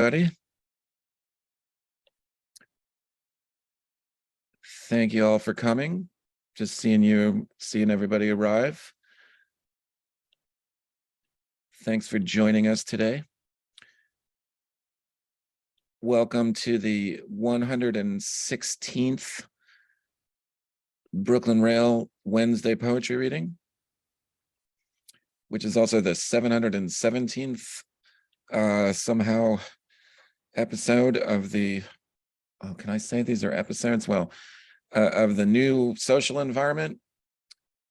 everybody. Thank you all for coming. Just seeing everybody arrive. Thanks for joining us today. Welcome to the 116th Brooklyn Rail Wednesday poetry reading, which is also the 717th somehow episode of the, oh, can I say these are episodes? Well, of the new social environment,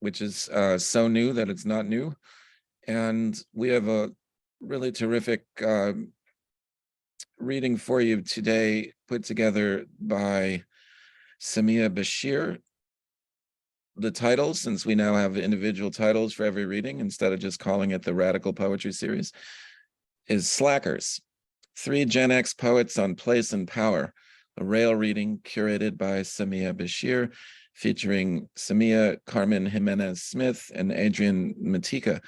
which is so new that it's not new. And we have a really terrific reading for you today, put together by Samiya Bashir. The title, since we now have individual titles for every reading, instead of just calling it the Radical Poetry Series, is Slackers. 3 Gen X poets on place and power. A rail reading curated by Samiya Bashir, featuring Samiya, Carmen Giménez Smith, and Adrian Matejka.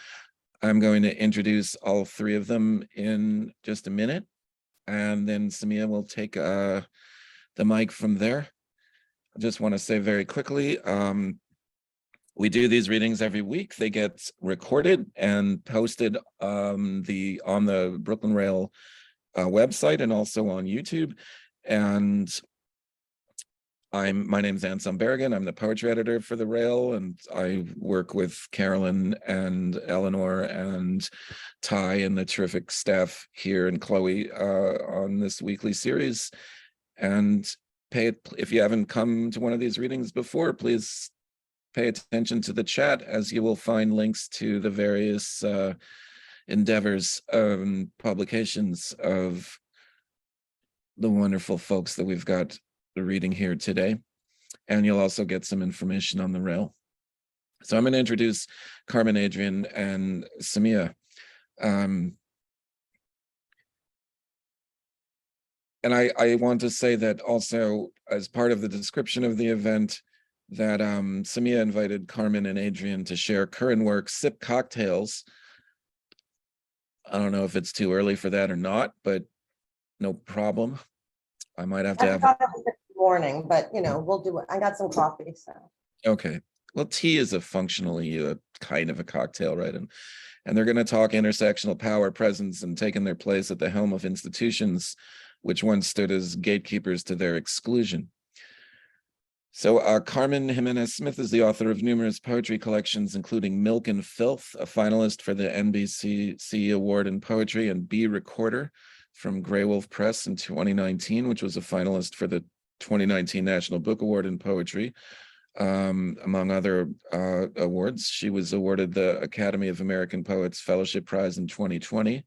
I'm going to introduce all 3 of them in just a minute, and then Samiya will take the mic from there. I just want to say very quickly, we do these readings every week. They get recorded and posted on the Brooklyn Rail website and also on YouTube. And my name's Anselm Berrigan. I'm the poetry editor for the Rail, and I work with Carolyn and Eleanor and Ty and the terrific staff here, and Chloe on this weekly series. And if you haven't come to one of these readings before, please pay attention to the chat, as you will find links to the various endeavors, publications of the wonderful folks that we've got reading here today. And you'll also get some information on the Rail. So I'm going to introduce Carmen, Adrian, and Samiya. And I want to say that also, as part of the description of the event, that Samiya invited Carmen and Adrian to share current work, sip cocktails. I don't know if it's too early for that or not, but no problem. I might have to have it this morning, but we'll do it. I got some coffee, so. Okay. Well, tea is functionally a kind of a cocktail, right? And they're going to talk intersectional power, presence, and taking their place at the helm of institutions which once stood as gatekeepers to their exclusion. So Carmen Giménez Smith is the author of numerous poetry collections, including Milk and Filth, a finalist for the NBCC Award in Poetry, and Be Recorder from Graywolf Press in 2019, which was a finalist for the 2019 National Book Award in Poetry, among other awards. She was awarded the Academy of American Poets Fellowship Prize in 2020.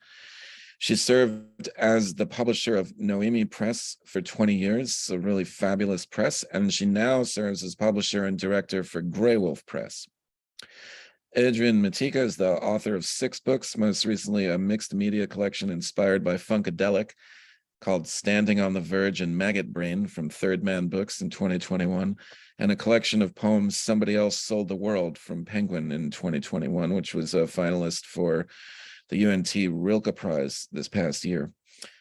She served as the publisher of Noemi Press for 20 years, a really fabulous press, and she now serves as publisher and director for Graywolf Press. Adrian Matejka is the author of 6 books, most recently a mixed media collection inspired by Funkadelic called Standing on the Verge and Maggot Brain from Third Man Books in 2021, and a collection of poems, Somebody Else Sold the World, from Penguin in 2021, which was a finalist for the UNT Rilke Prize this past year.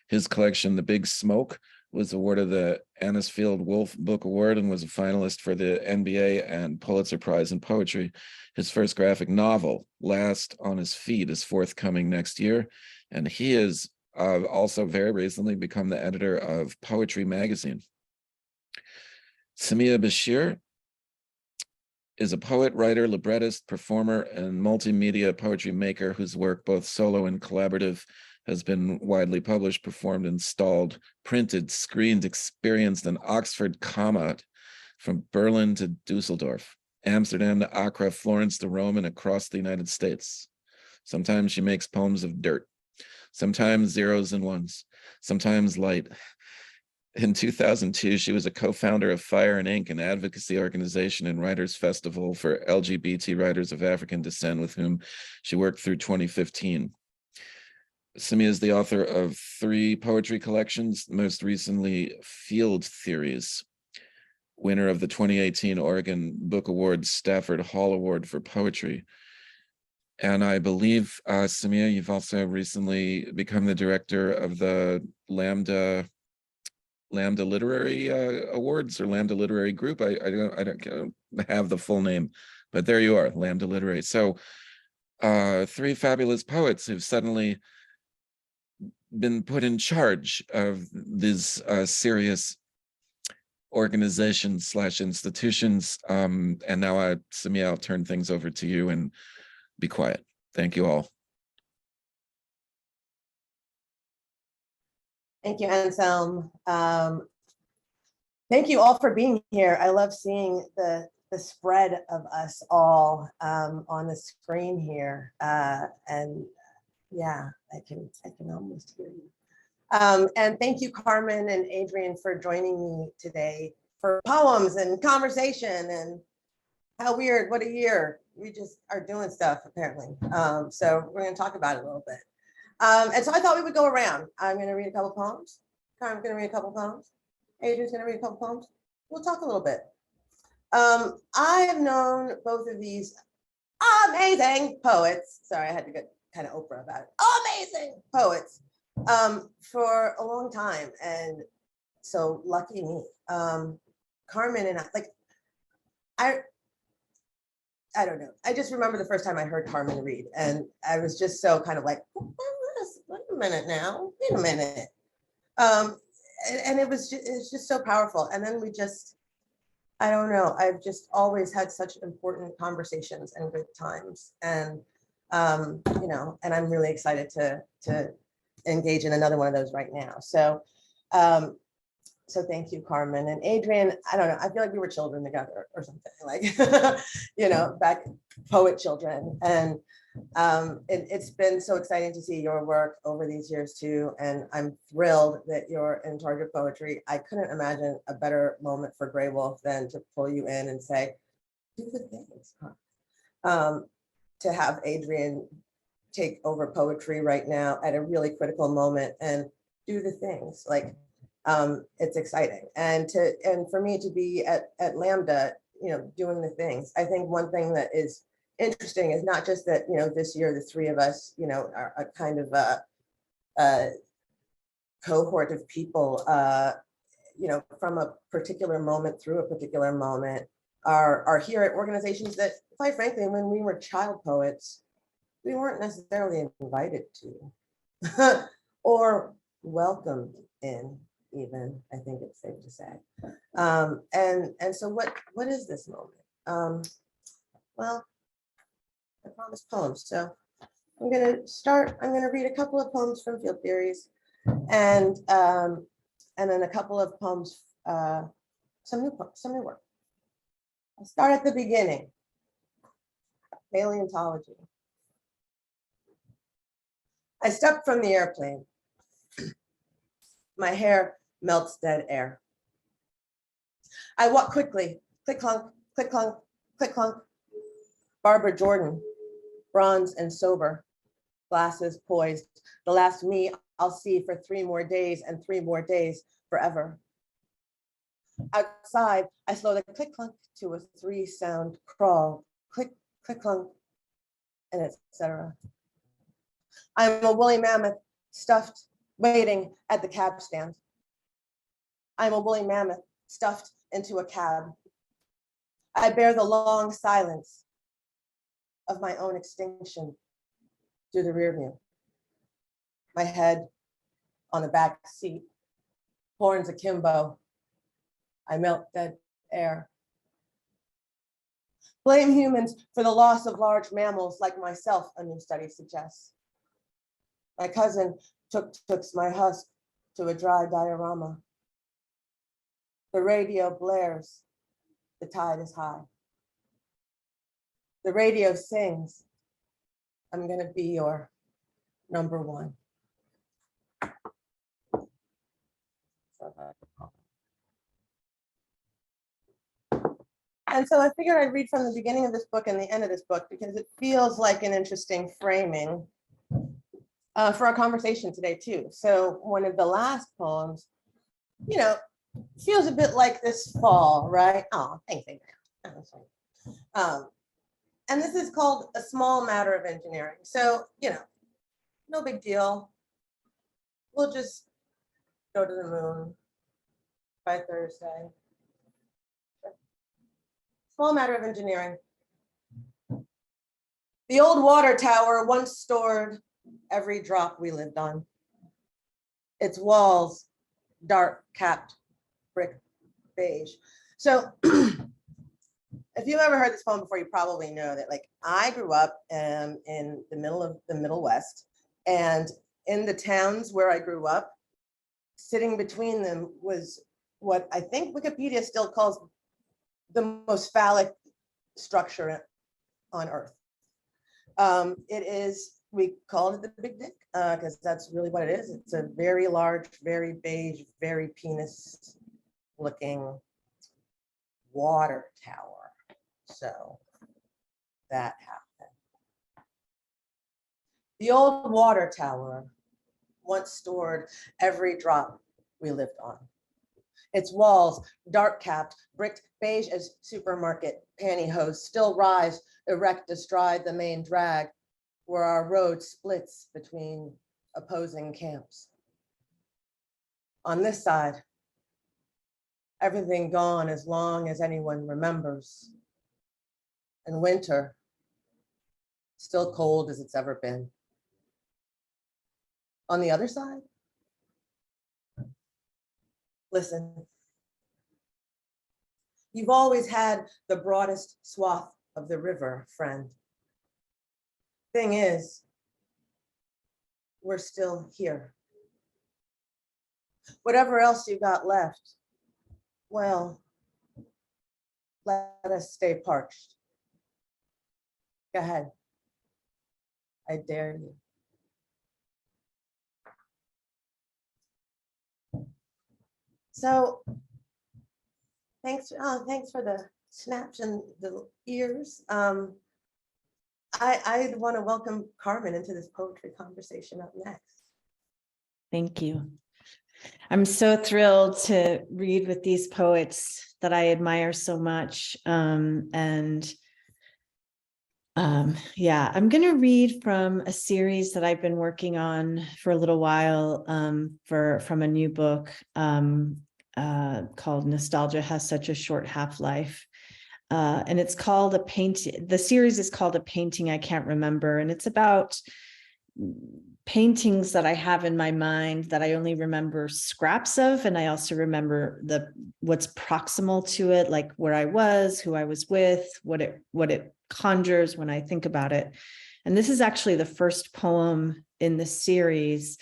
His collection, The Big Smoke, was awarded the Anisfield Wolf Book Award and was a finalist for the NBA and Pulitzer Prize in Poetry. His first graphic novel, Last on His Feet, is forthcoming next year. And he has also very recently become the editor of Poetry Magazine. Samiya Bashir is a poet, writer, librettist, performer, and multimedia poetry maker whose work, both solo and collaborative, has been widely published, performed, installed, printed, screened, experienced, and Oxford comma from Berlin to Dusseldorf, Amsterdam to Accra, Florence to Rome, and across the United States. Sometimes she makes poems of dirt, sometimes zeros and ones, sometimes light. In 2002, she was a co-founder of Fire and Ink, an advocacy organization and writers festival for LGBT writers of African descent, with whom she worked through 2015. Samiya is the author of 3 poetry collections, most recently Field Theories, winner of the 2018 Oregon Book Award Stafford Hall Award for Poetry, And I believe, Samiya, you've also recently become the director of the Lambda Literary Awards, or Lambda Literary Group. I don't have the full name, but there you are, Lambda Literary. So three fabulous poets who've suddenly been put in charge of these serious organizations / institutions. And now, Samiya, I'll turn things over to you and be quiet. Thank you all. Thank you, Anselm. Thank you all for being here. I love seeing the spread of us all on the screen here. And yeah, I can almost hear you. And thank you, Carmen and Adrian, for joining me today for poems and conversation. And how weird, what a year. We just are doing stuff, apparently. So we're going to talk about it a little bit. And so I thought we would go around. I'm going to read a couple poems. Carmen's going to read a couple poems. Adrian's going to read a couple poems. We'll talk a little bit. I have known both of these amazing poets. Sorry, I had to get kind of Oprah about it. Amazing poets for a long time. And so lucky me. Carmen and I don't know. I just remember the first time I heard Carmen read, and I was just so kind of like, wait a minute now, wait a minute. And it was just so powerful. And then I don't know, I've just always had such important conversations and good times. And, you know, and I'm really excited to engage in another one of those right now. So, so thank you, Carmen. And Adrian, I don't know, I feel like we were children together or something, like, you know, back poet children. And it's been so exciting to see your work over these years too. And I'm thrilled that you're in charge of poetry. I couldn't imagine a better moment for Graywolf than to pull you in and say, do the things. To have Adrian take over poetry right now at a really critical moment and do the things, like, it's exciting. And for me to be at Lambda, you know, doing the things. I think one thing that is interesting is not just that, you know, this year the three of us, you know, are a kind of a cohort of people, you know, from a particular moment through a particular moment are here at organizations that, quite frankly, when we were child poets, we weren't necessarily invited to or welcomed in. Even, I think it's safe to say. And so what is this moment? Well, I promised poems. So I'm going to read a couple of poems from Field Theories and then a couple of poems, some new work. I'll start at the beginning. Paleontology. I stepped from the airplane. My hair melts dead air. I walk quickly, click clunk, click clunk, click clunk. Barbara Jordan, bronze and sober, glasses poised. The last me I'll see for 3 more days and 3 more days forever. Outside, I slow the click clunk to a 3-sound crawl, click, click clunk, and etc. I'm a woolly mammoth stuffed, waiting at the cab stand. I'm a woolly mammoth stuffed into a cab. I bear the long silence of my own extinction through the rear view. My head on the back seat, horns akimbo. I melt dead air. Blame humans for the loss of large mammals like myself, a new study suggests. My cousin took my husk to a dry diorama. The radio blares, the tide is high. The radio sings, I'm gonna be your number one. And so I figured I'd read from the beginning of this book and the end of this book because it feels like an interesting framing for our conversation today too. So one of the last poems, you know, feels a bit like this fall, right? Oh, thanks, Adrian. And this is called A Small Matter of Engineering. So, you know, no big deal. We'll just go to the moon by Thursday. Small matter of engineering. The old water tower once stored every drop we lived on. Its walls, dark capped brick beige. So if you've ever heard this poem before, you probably know that, like, I grew up in the middle of the Middle West, and in the towns where I grew up, sitting between them was what I think Wikipedia still calls the most phallic structure on Earth. It is, we call it the Big Dick, because that's really what it is. It's a very large, very beige, very penis looking water tower. So that happened. The old water tower once stored every drop we lived on. Its walls, dark capped, bricked beige as supermarket pantyhose, still rise erect astride the main drag, where our road splits between opposing camps. On this side, everything gone as long as anyone remembers. And winter, still cold as it's ever been. On the other side, listen. You've always had the broadest swath of the river, friend. Thing is, we're still here. Whatever else you got left, well, let us stay parched. Go ahead. I dare you. So thanks for the snaps and the ears. I'd want to welcome Carmen into this poetry conversation up next. Thank you. I'm so thrilled to read with these poets that I admire so much. Yeah, I'm going to read from a series that I've been working on for a little while, from a new book called Nostalgia Has Such a Short Half-Life. And it's called the series is called A Painting I Can't Remember. And it's about paintings that I have in my mind that I only remember scraps of. And I also remember what's proximal to it, like where I was, who I was with, what it conjures when I think about it. And this is actually the first poem in the series.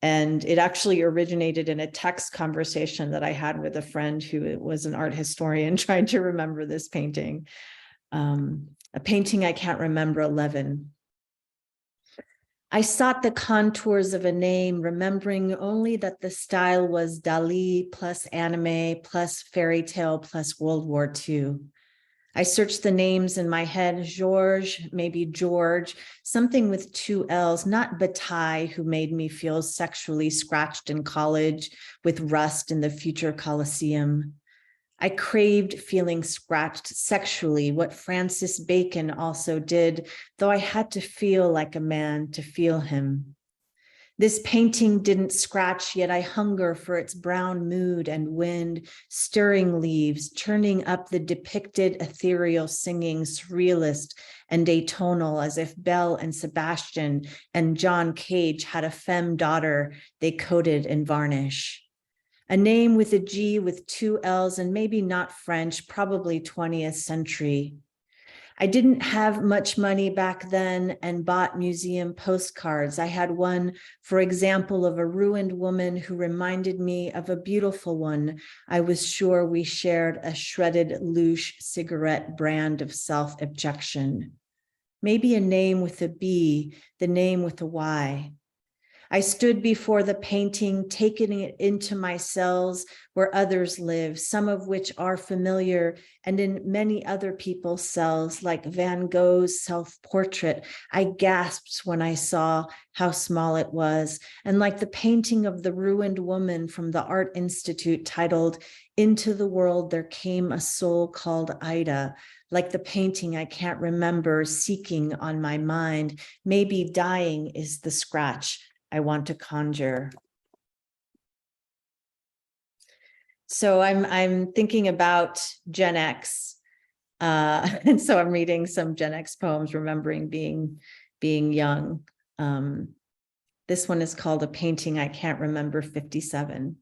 And it actually originated in a text conversation that I had with a friend who was an art historian trying to remember this painting. A Painting I Can't Remember, 11. I sought the contours of a name, remembering only that the style was Dali plus anime plus fairy tale plus World War II. I searched the names in my head, George, maybe George, something with 2 L's, not Bataille, who made me feel sexually scratched in college with rust in the future Coliseum. I craved feeling scratched sexually, what Francis Bacon also did, though I had to feel like a man to feel him. This painting didn't scratch, yet I hunger for its brown mood and wind, stirring leaves, turning up the depicted ethereal singing, surrealist and atonal, as if Belle and Sebastian and John Cage had a femme daughter they coated in varnish. A name with a G with 2 L's and maybe not French, probably 20th century. I didn't have much money back then and bought museum postcards. I had one, for example, of a ruined woman who reminded me of a beautiful one. I was sure we shared a shredded louche cigarette brand of self-abjection. Maybe a name with a B, the name with a Y. I stood before the painting, taking it into my cells where others live, some of which are familiar, and in many other people's cells, like Van Gogh's self-portrait. I gasped when I saw how small it was, and like the painting of the ruined woman from the Art Institute titled, "Into the World There Came a Soul Called Ida," like the painting I can't remember, seeking on my mind, maybe dying is the scratch I want to conjure. So I'm thinking about GenX, and so I'm reading some GenX poems, remembering being young. This one is called "A Painting I Can't Remember 57."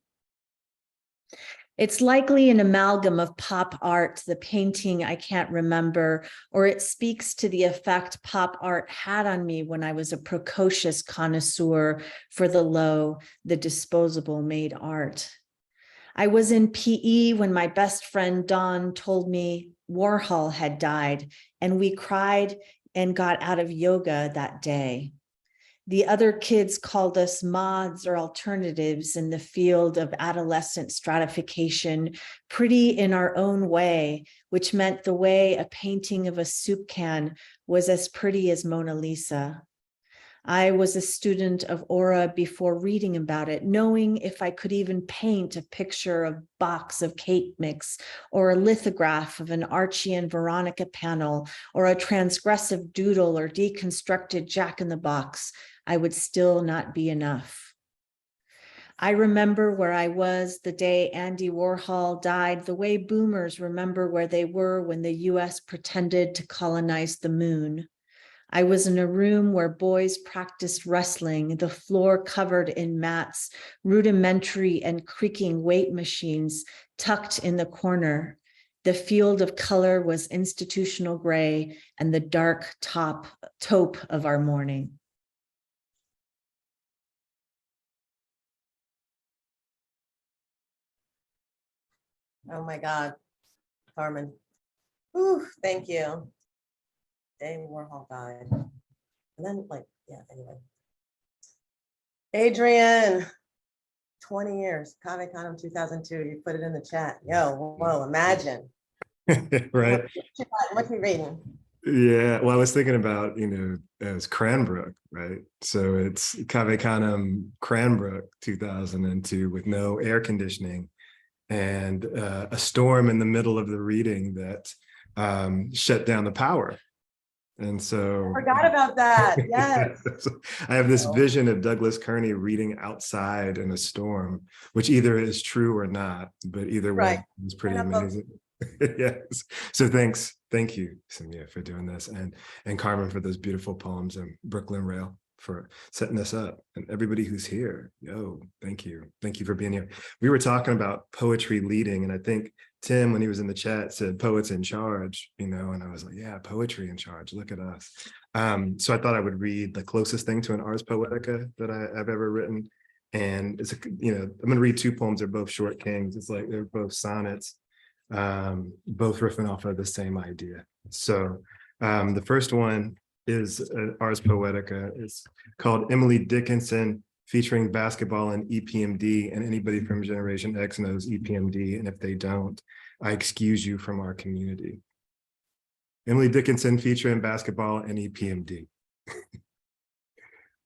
It's likely an amalgam of pop art, the painting I can't remember, or it speaks to the effect pop art had on me when I was a precocious connoisseur for the low, the disposable made art. I was in PE when my best friend Dawn told me Warhol had died, and we cried and got out of yoga that day. The other kids called us mods or alternatives in the field of adolescent stratification, pretty in our own way, which meant the way a painting of a soup can was as pretty as Mona Lisa. I was a student of Aura before reading about it, knowing if I could even paint a picture of box of cake mix, or a lithograph of an Archie and Veronica panel, or a transgressive doodle or deconstructed Jack-in-the-Box, I would still not be enough. I remember where I was the day Andy Warhol died, the way boomers remember where they were when the US pretended to colonize the moon. I was in a room where boys practiced wrestling, the floor covered in mats, rudimentary and creaking weight machines tucked in the corner. The field of color was institutional gray and the dark taupe of our morning. Oh my God, Carmen. Ooh, thank you. Day Warhol died. And then yeah, anyway. Adrian, 20 years, Comic Con 2002, you put it in the chat. Yo, whoa, imagine. Right. What you reading? Yeah, well, I was thinking about, as Cranbrook, right? So it's Cave Canem Cranbrook 2002 with no air conditioning and a storm in the middle of the reading that shut down the power. And so I forgot about that. Yes. I have this vision of Douglas Kearney reading outside in a storm, which either is true or not, but either way, Right. it was pretty amazing. Yes. So thank you, Samiya, for doing this, and Carmen for those beautiful poems, and Brooklyn Rail for setting this up, and everybody who's here. Yo, thank you for being here. We were talking about poetry leading, and I think Tim, when he was in the chat, said poets in charge, and I was like, yeah, poetry in charge, look at us. So I thought I would read the closest thing to an Ars Poetica that I've ever written, and it's I'm going to read two poems. They're both short kings. It's like they're both sonnets, both riffing off of the same idea. So the first one is Ars Poetica. It's called Emily Dickinson, featuring basketball and EPMD, and anybody from Generation X knows EPMD, and if they don't, I excuse you from our community. Emily Dickinson featuring basketball and EPMD.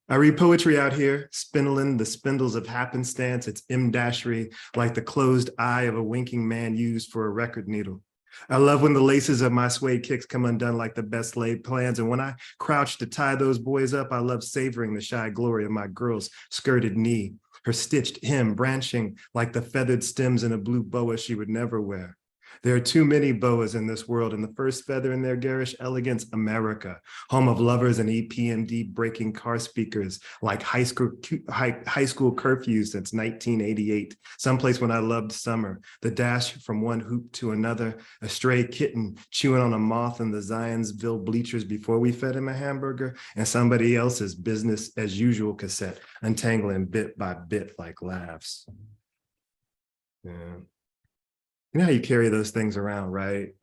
I read poetry out here, spindling the spindles of happenstance. It's M-dashery, like the closed eye of a winking man used for a record needle. I love when the laces of my suede kicks come undone like the best laid plans. And when I crouch to tie those boys up, I love savoring the shy glory of my girl's skirted knee, her stitched hem branching like the feathered stems in a blue boa she would never wear. There are too many boas in this world, and the first feather in their garish elegance, America, home of lovers and EPMD breaking car speakers like high school curfew since 1988, someplace when I loved summer, the dash from one hoop to another, a stray kitten chewing on a moth in the Zionsville bleachers before we fed him a hamburger, and somebody else's business as usual cassette, untangling bit by bit like laughs. Yeah. You know how you carry those things around, right?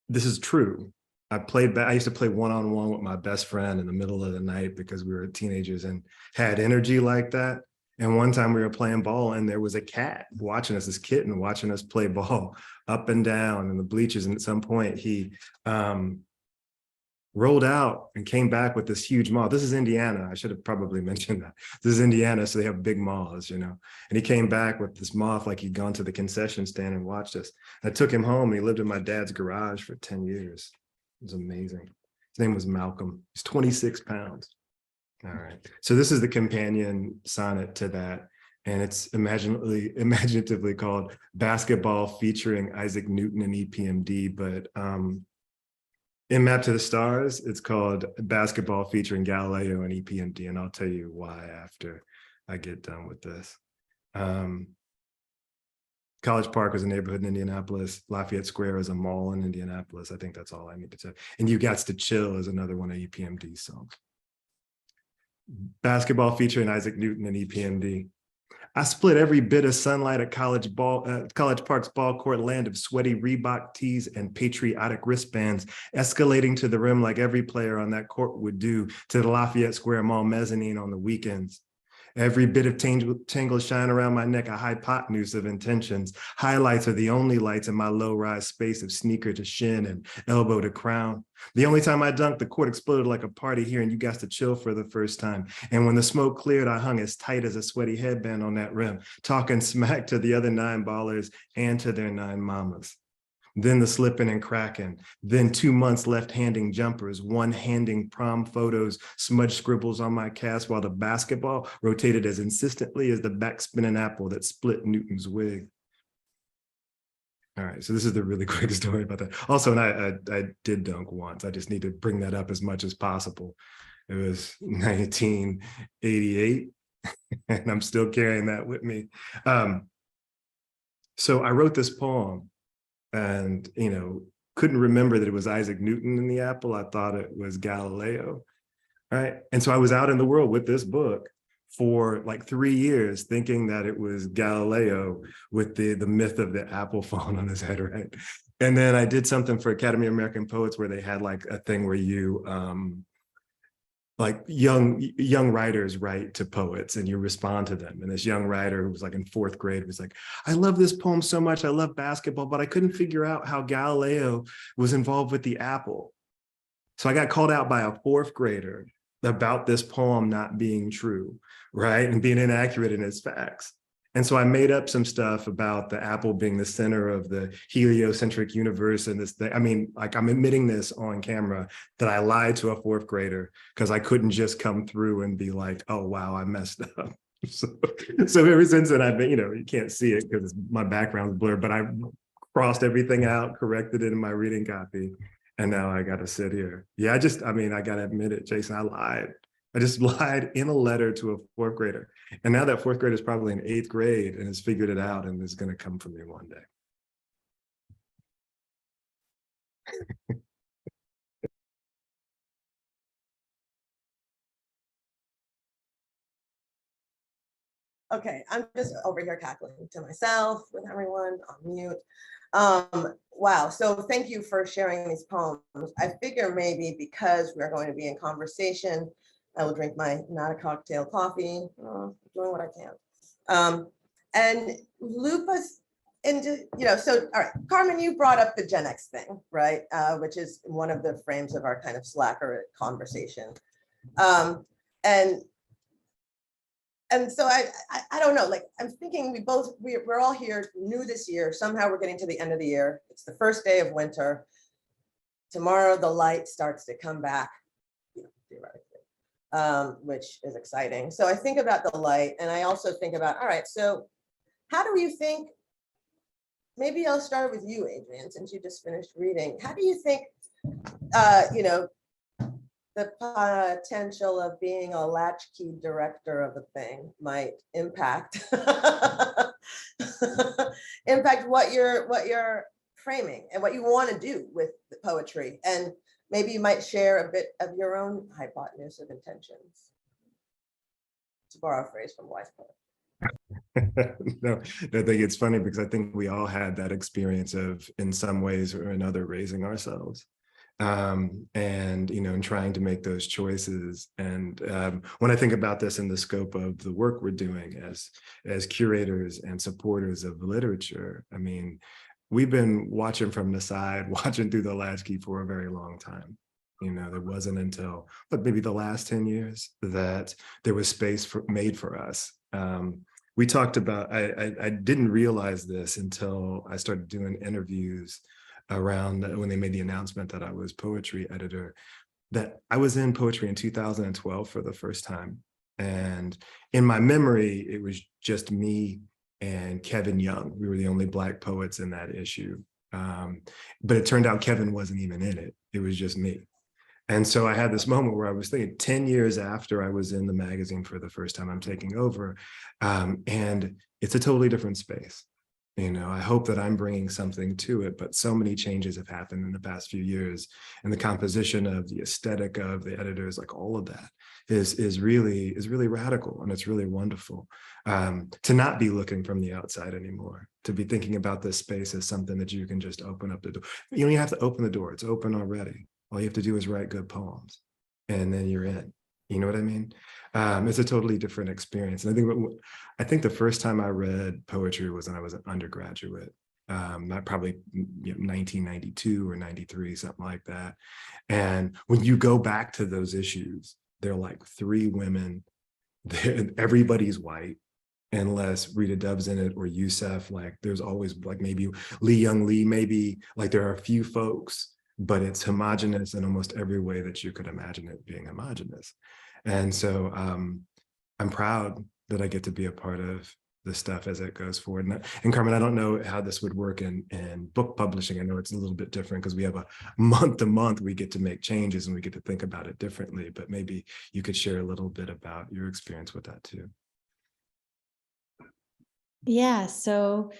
This is true. I used to play one-on-one with my best friend in the middle of the night because we were teenagers and had energy like that. And one time we were playing ball and there was a cat watching us, this kitten watching us play ball up and down in the bleachers. And at some point he rolled out and came back with this huge moth. This is Indiana. I should have probably mentioned that. This is Indiana, so they have big moths, you know. And he came back with this moth like he'd gone to the concession stand and watched us. I took him home and he lived in my dad's garage for 10 years. It was amazing. His name was Malcolm. He's 26 pounds. All right. So this is the companion sonnet to that. And it's imaginatively called Basketball featuring Isaac Newton and EPMD, but in Map to the Stars, it's called Basketball featuring Galileo and EPMD, and I'll tell you why after I get done with this. College Park is a neighborhood in Indianapolis. Lafayette Square is a mall in Indianapolis. I think that's all I need to say. And You Gots to Chill is another one of EPMD's songs. Basketball featuring Isaac Newton and EPMD. I split every bit of sunlight at College Park's ball court land of sweaty Reebok tees and patriotic wristbands, escalating to the rim like every player on that court would do to the Lafayette Square Mall mezzanine on the weekends. Every bit of tangled shine around my neck, a hypotenuse of intentions. Highlights are the only lights in my low-rise space of sneaker to shin and elbow to crown. The only time I dunked, the court exploded like a party here and You Got to Chill for the first time. And when the smoke cleared, I hung as tight as a sweaty headband on that rim, talking smack to the other 9 ballers and to their 9 mamas. Then the slipping and cracking, then 2 months left-handing jumpers, one-handing prom photos, smudge scribbles on my cast while the basketball rotated as insistently as the backspinning apple that split Newton's wig. All right, so this is the really quick story about that. Also, and I did dunk once. I just need to bring that up as much as possible. It was 1988, and I'm still carrying that with me. So I wrote this poem and, you know, couldn't remember that it was Isaac Newton in the apple. I thought it was Galileo, right? And so I was out in the world with this book for like 3 years thinking that it was Galileo with the myth of the apple falling on his head, right? And then I did something for Academy of American Poets where they had like a thing where you, like young writers write to poets and you respond to them. And this young writer who was like in 4th grade was like, I love this poem so much. I love basketball, but I couldn't figure out how Galileo was involved with the apple. So I got called out by a 4th grader about this poem not being true, right? And being inaccurate in its facts. And so I made up some stuff about the apple being the center of the heliocentric universe and this thing. I mean, like I'm admitting this on camera that I lied to a 4th grader because I couldn't just come through and be like, oh, wow, I messed up. So ever since then, I've been, you know, you can't see it because my background's blurred, but I crossed everything out, corrected it in my reading copy. And now I got to sit here. Yeah, I got to admit it, Jason, I lied. I just lied in a letter to a 4th grader. And now that 4th grader is probably in 8th grade and has figured it out and is going to come for me one day. Okay, I'm just over here cackling to myself with everyone on mute. Wow, so thank you for sharing these poems. I figure maybe because we're going to be in conversation, I will drink my not a cocktail coffee, doing what I can. And loop us into, you know, so, all right, Carmen, you brought up the GenX thing, right? Which is one of the frames of our kind of slacker conversation. And so I don't know, like, I'm thinking we're all here new this year. Somehow we're getting to the end of the year. It's the first day of winter. Tomorrow, the light starts to come back, you know, theoretically, which is exciting. So I think about the light and I also think about, all right, so how do you think, maybe I'll start with you, Adrian, since you just finished reading. How do you think, you know, the potential of being a latchkey director of a thing might impact impact what you're framing and what you want to do with the poetry, and maybe you might share a bit of your own hypotenuse of intentions, to borrow a phrase from Wise Poet. No, I think it's funny because I think we all had that experience of, in some ways or another, raising ourselves. and and trying to make those choices. And when I think about this in the scope of the work we're doing as curators and supporters of literature, I mean, we've been watching from the side, watching through the latchkey for a very long time. It wasn't until, but maybe the last 10 years that there was space made for us. We talked about, I didn't realize this until I started doing interviews around when they made the announcement that I was poetry editor, that I was in poetry in 2012 for the first time. And in my memory, it was just me and Kevin Young. We were the only Black poets in that issue. But it turned out Kevin wasn't even in it. It was just me. And so I had this moment where I was thinking 10 years after I was in the magazine for the first time, I'm taking over, and it's a totally different space. I hope that I'm bringing something to it, but so many changes have happened in the past few years, and the composition of the aesthetic of the editors, like all of that is really radical, and it's really wonderful to not be looking from the outside anymore, to be thinking about this space as something that you can just open up the door. You don't even have to open the door, it's open already. All you have to do is write good poems, and then you're in. You know what I mean? It's a totally different experience. And I think the first time I read poetry was when I was an undergraduate, probably 1992 or 93, something like that. And when you go back to those issues, they're like 3 women, everybody's white, unless Rita Dove's in it or Youssef. Like there's always like maybe Lee Young Lee, maybe like there are a few folks, but it's homogenous in almost every way that you could imagine it being homogenous. And so I'm proud that I get to be a part of the stuff as it goes forward. And Carmen, I don't know how this would work in book publishing. I know it's a little bit different because we have a month to month, we get to make changes and we get to think about it differently, but maybe you could share a little bit about your experience with that too. Yeah, so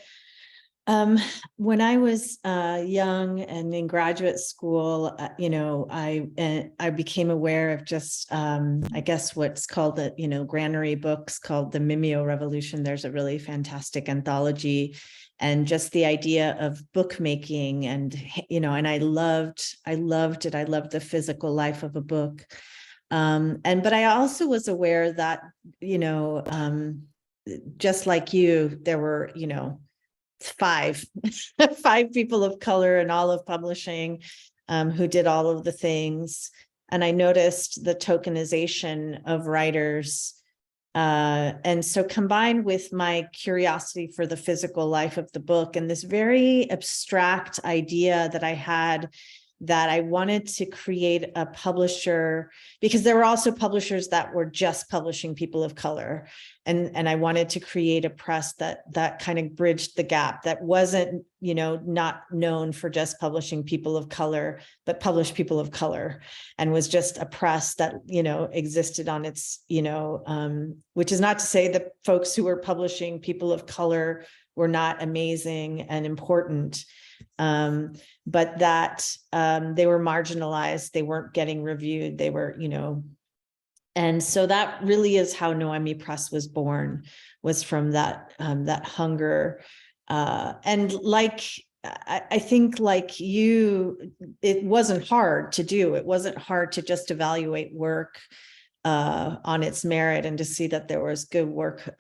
when I was young and in graduate school, I became aware of just, I guess what's called the, granary books called the Mimeo Revolution. There's a really fantastic anthology, and just the idea of bookmaking, and, and I loved it. I loved the physical life of a book. But I also was aware that, just like you, there were, 5 people of color in all of publishing who did all of the things. And I noticed the tokenization of writers. And so combined with my curiosity for the physical life of the book and this very abstract idea that I had, that I wanted to create a publisher, because there were also publishers that were just publishing people of color. And I wanted to create a press that kind of bridged the gap, that wasn't, not known for just publishing people of color, but published people of color, and was just a press that, existed on its, which is not to say that folks who were publishing people of color were not amazing and important, but that they were marginalized, they weren't getting reviewed, they were, and so that really is how Noemi Press was born, was from that that hunger. And like, I think like you, it wasn't hard to do. It wasn't hard to just evaluate work on its merit and to see that there was good work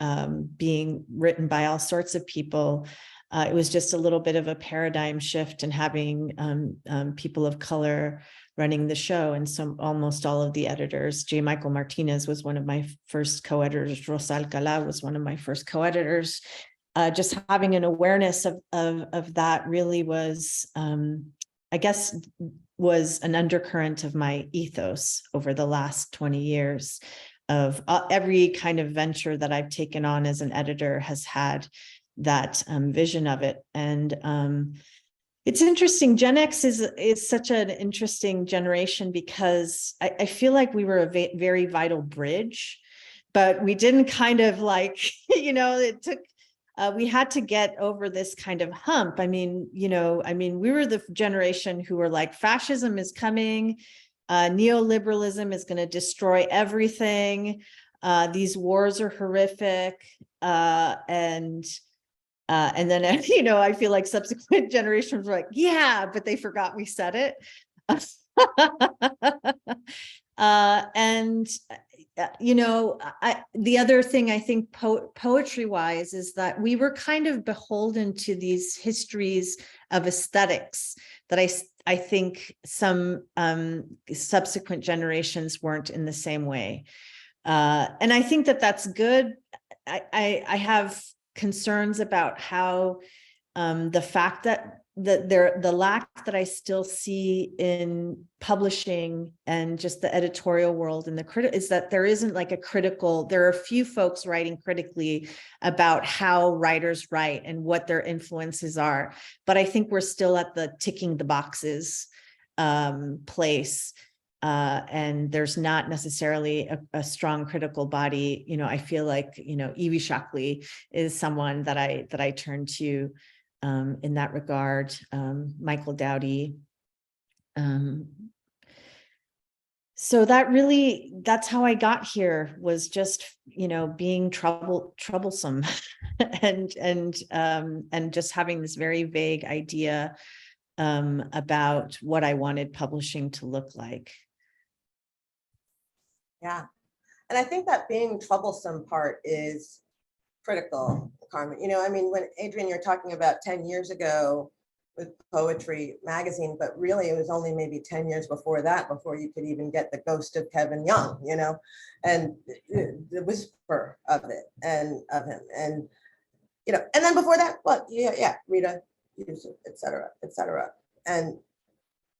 being written by all sorts of people. It was just a little bit of a paradigm shift in having people of color running the show. And so almost all of the editors, J. Michael Martinez was one of my first co-editors, Rosa Alcalá was one of my first co-editors. Just having an awareness of that really was, I guess, was an undercurrent of my ethos over the last 20 years of every kind of venture that I've taken on as an editor has had that vision of it. And it's interesting. GenX is such an interesting generation because I feel like we were a very vital bridge, but we didn't kind of like, it took, we had to get over this kind of hump. I mean, we were the generation who were like, fascism is coming, neoliberalism is going to destroy everything. These wars are horrific. And then, I feel like subsequent generations were like, yeah, but they forgot we said it. And you know, the other thing I think poetry wise is that we were kind of beholden to these histories of aesthetics that I think some subsequent generations weren't in the same way. And I think that that's good. I have concerns about how the fact that the lack that I still see in publishing and just the editorial world and is that there isn't like a critical, there are a few folks writing critically about how writers write and what their influences are. But I think we're still at the ticking the boxes place. And there's not necessarily a strong critical body. You know, I feel like, you know, Evie Shockley is someone that I turn to in that regard, Michael Dowdy. So that's how I got here, was just, you know, being troublesome and just having this very vague idea about what I wanted publishing to look like. Yeah. And I think that being troublesome part is critical, Carmen. You know, I mean, when Adrian, you're talking about 10 years ago with Poetry magazine, but really it was only maybe 10 years before that, before you could even get the ghost of Kevin Young, you know, and the whisper of it and of him. And, you know, and then before that, well, yeah, Rita, Yusuf, et cetera, et cetera. And,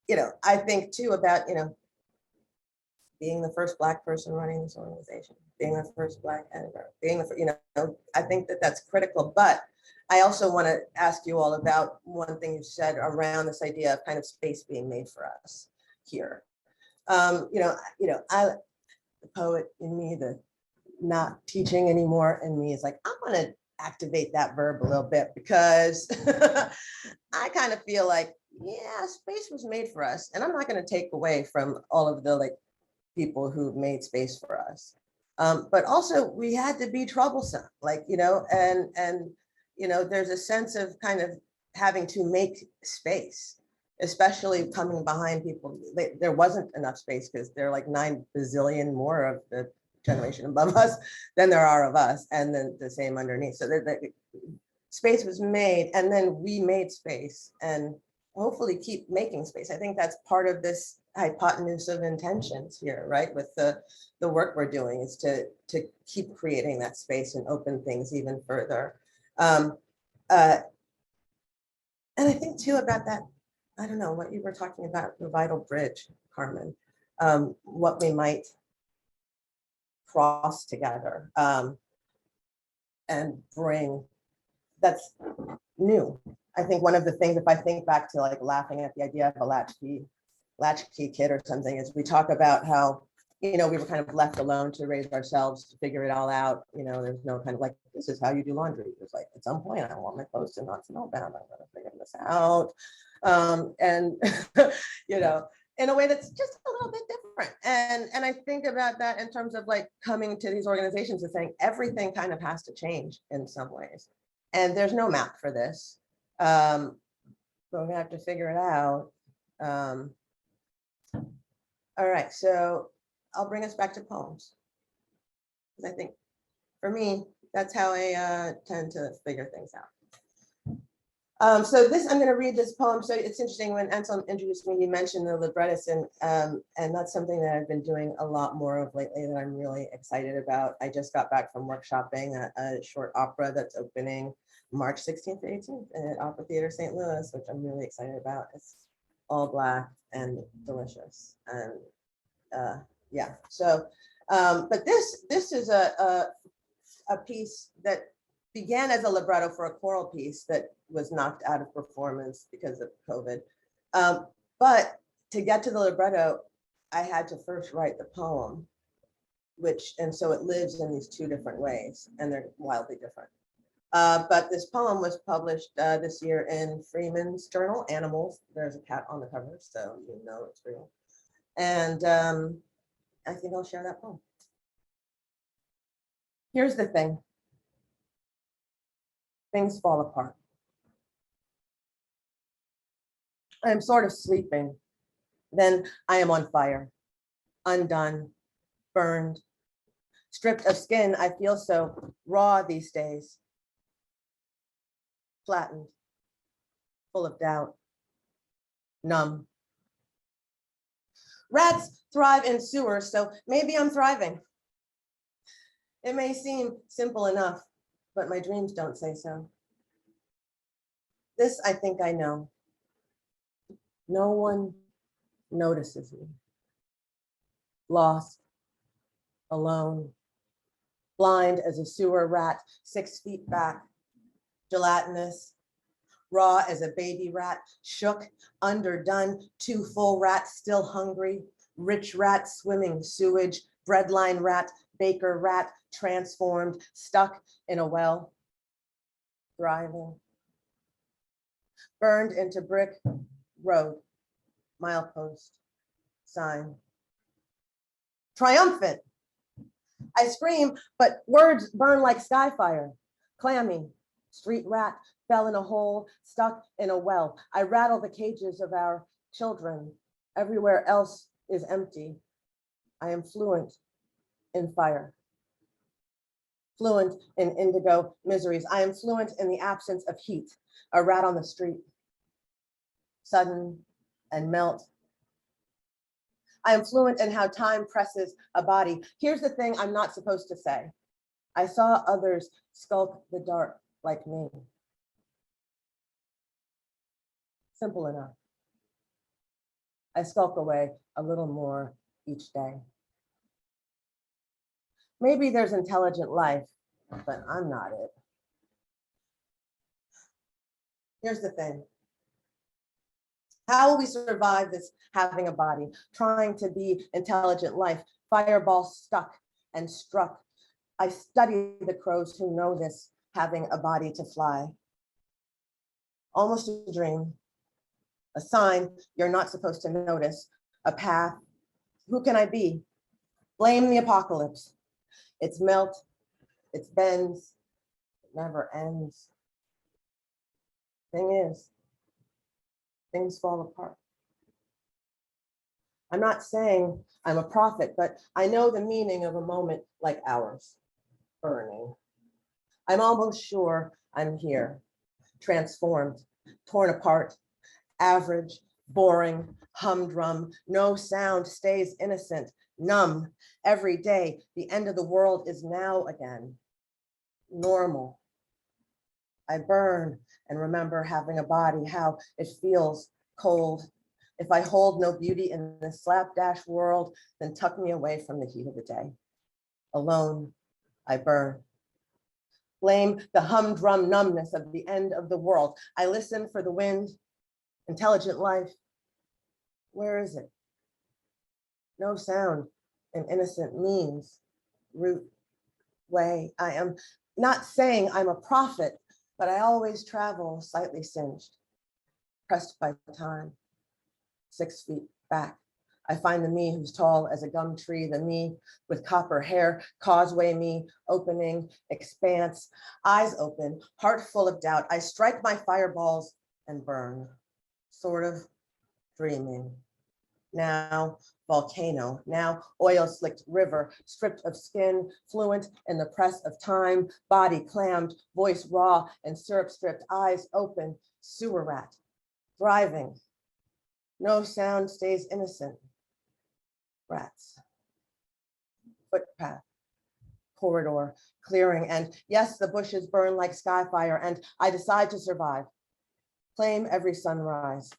you know, I think too about, you know, being the first Black person running this organization, being the first Black editor, being the, you know, I think that that's critical. But I also want to ask you all about one thing you said around this idea of kind of space being made for us here. You know, the poet in me, the not teaching anymore in me is like, I want to activate that verb a little bit, because I kind of feel like, yeah, space was made for us. And I'm not going to take away from all of the like people who made space for us. But also we had to be troublesome, like, you know, and, you know, there's a sense of kind of having to make space, especially coming behind people. There wasn't enough space because there are like 9 bazillion more of the generation above us than there are of us, and then the same underneath. So the space was made, and then we made space, and hopefully keep making space. I think that's part of this hypotenuse of intentions here, right? With the work we're doing is to keep creating that space and open things even further. And I think too about that, I don't know, what you were talking about, the vital bridge, Carmen, what we might cross together and bring that's new. I think one of the things, if I think back to like laughing at the idea of a latchkey kid or something, is we talk about how, you know, we were kind of left alone to raise ourselves, to figure it all out. You know, there's no kind of like, this is how you do laundry. It's like, at some point I want my clothes to not smell bad. I'm gonna figure this out. And you know, in a way that's just a little bit different. And I think about that in terms of like coming to these organizations and saying everything kind of has to change in some ways. And there's no map for this. But we're gonna have to figure it out. All right, so I'll bring us back to poems. I think for me, that's how I tend to figure things out. So this, I'm gonna read this poem. So it's interesting, when Anselm introduced me, he mentioned the librettist, and that's something that I've been doing a lot more of lately that I'm really excited about. I just got back from workshopping a short opera that's opening March 16th to 18th at Opera Theater St. Louis, which I'm really excited about. It's all Black and delicious. And yeah, so, but this is a piece that began as a libretto for a choral piece that was knocked out of performance because of COVID. But to get to the libretto, I had to first write the poem, and so it lives in these 2 different ways, and they're wildly different. But this poem was published this year in Freeman's journal, Animals. There's a cat on the cover, so you know it's real. And I think I'll share that poem. Here's the thing. Things fall apart. I'm sort of sleeping, Then I am on fire, undone, burned. Stripped of skin, I feel so raw these days. Flattened, full of doubt, numb. Rats thrive in sewers, so maybe I'm thriving. It may seem simple enough, but my dreams don't say so. This I think I know. No one notices me. Lost, alone, blind as a sewer rat, 6 feet back, gelatinous, raw as a baby rat, shook, underdone, 2 full rats still hungry, rich rat swimming sewage, breadline rat, baker rat, transformed, stuck in a well, thriving. Burned into brick road, milepost, sign. Triumphant. I scream, but words burn like skyfire. Clammy, street rat, fell in a hole, stuck in a well. I rattle the cages of our children. Everywhere else is empty. I am fluent in fire. Fluent in indigo miseries. I am fluent in the absence of heat. A rat on the street. Sudden and melt. I am fluent in how time presses a body. Here's the thing I'm not supposed to say. I saw others skulk the dark like me. Simple enough. I skulk away a little more each day. Maybe there's intelligent life, but I'm not it. Here's the thing. How will we survive this having a body, trying to be intelligent life, fireball stuck and struck? I study the crows who know this, having a body to fly. Almost a dream, a sign you're not supposed to notice, a path. Who can I be? Blame the apocalypse. It's melt, it's bends, it never ends. Thing is, things fall apart. I'm not saying I'm a prophet, but I know the meaning of a moment like ours, burning. I'm almost sure I'm here, transformed, torn apart, average, boring, humdrum, no sound stays innocent, numb. Every day, the end of the world is now again, normal. I burn and remember having a body, how it feels cold. If I hold no beauty in this slapdash world, then tuck me away from the heat of the day. Alone, I burn. Blame the humdrum numbness of the end of the world. I listen for the wind, intelligent life. Where is it? No sound in innocent means, root, way. I am not saying I'm a prophet, but I always travel slightly singed, pressed by time, 6 feet back. I find the me who's tall as a gum tree, the me with copper hair, causeway me, opening, expanse, eyes open, heart full of doubt. I strike my fireballs and burn, sort of dreaming. Now volcano, now oil-slicked river, stripped of skin, fluent in the press of time, body clammed, voice raw and syrup-stripped, eyes open, sewer rat, thriving. No sound stays innocent. Rats. Footpath, corridor, clearing, and yes, the bushes burn like skyfire, and I decide to survive. Claim every sunrise.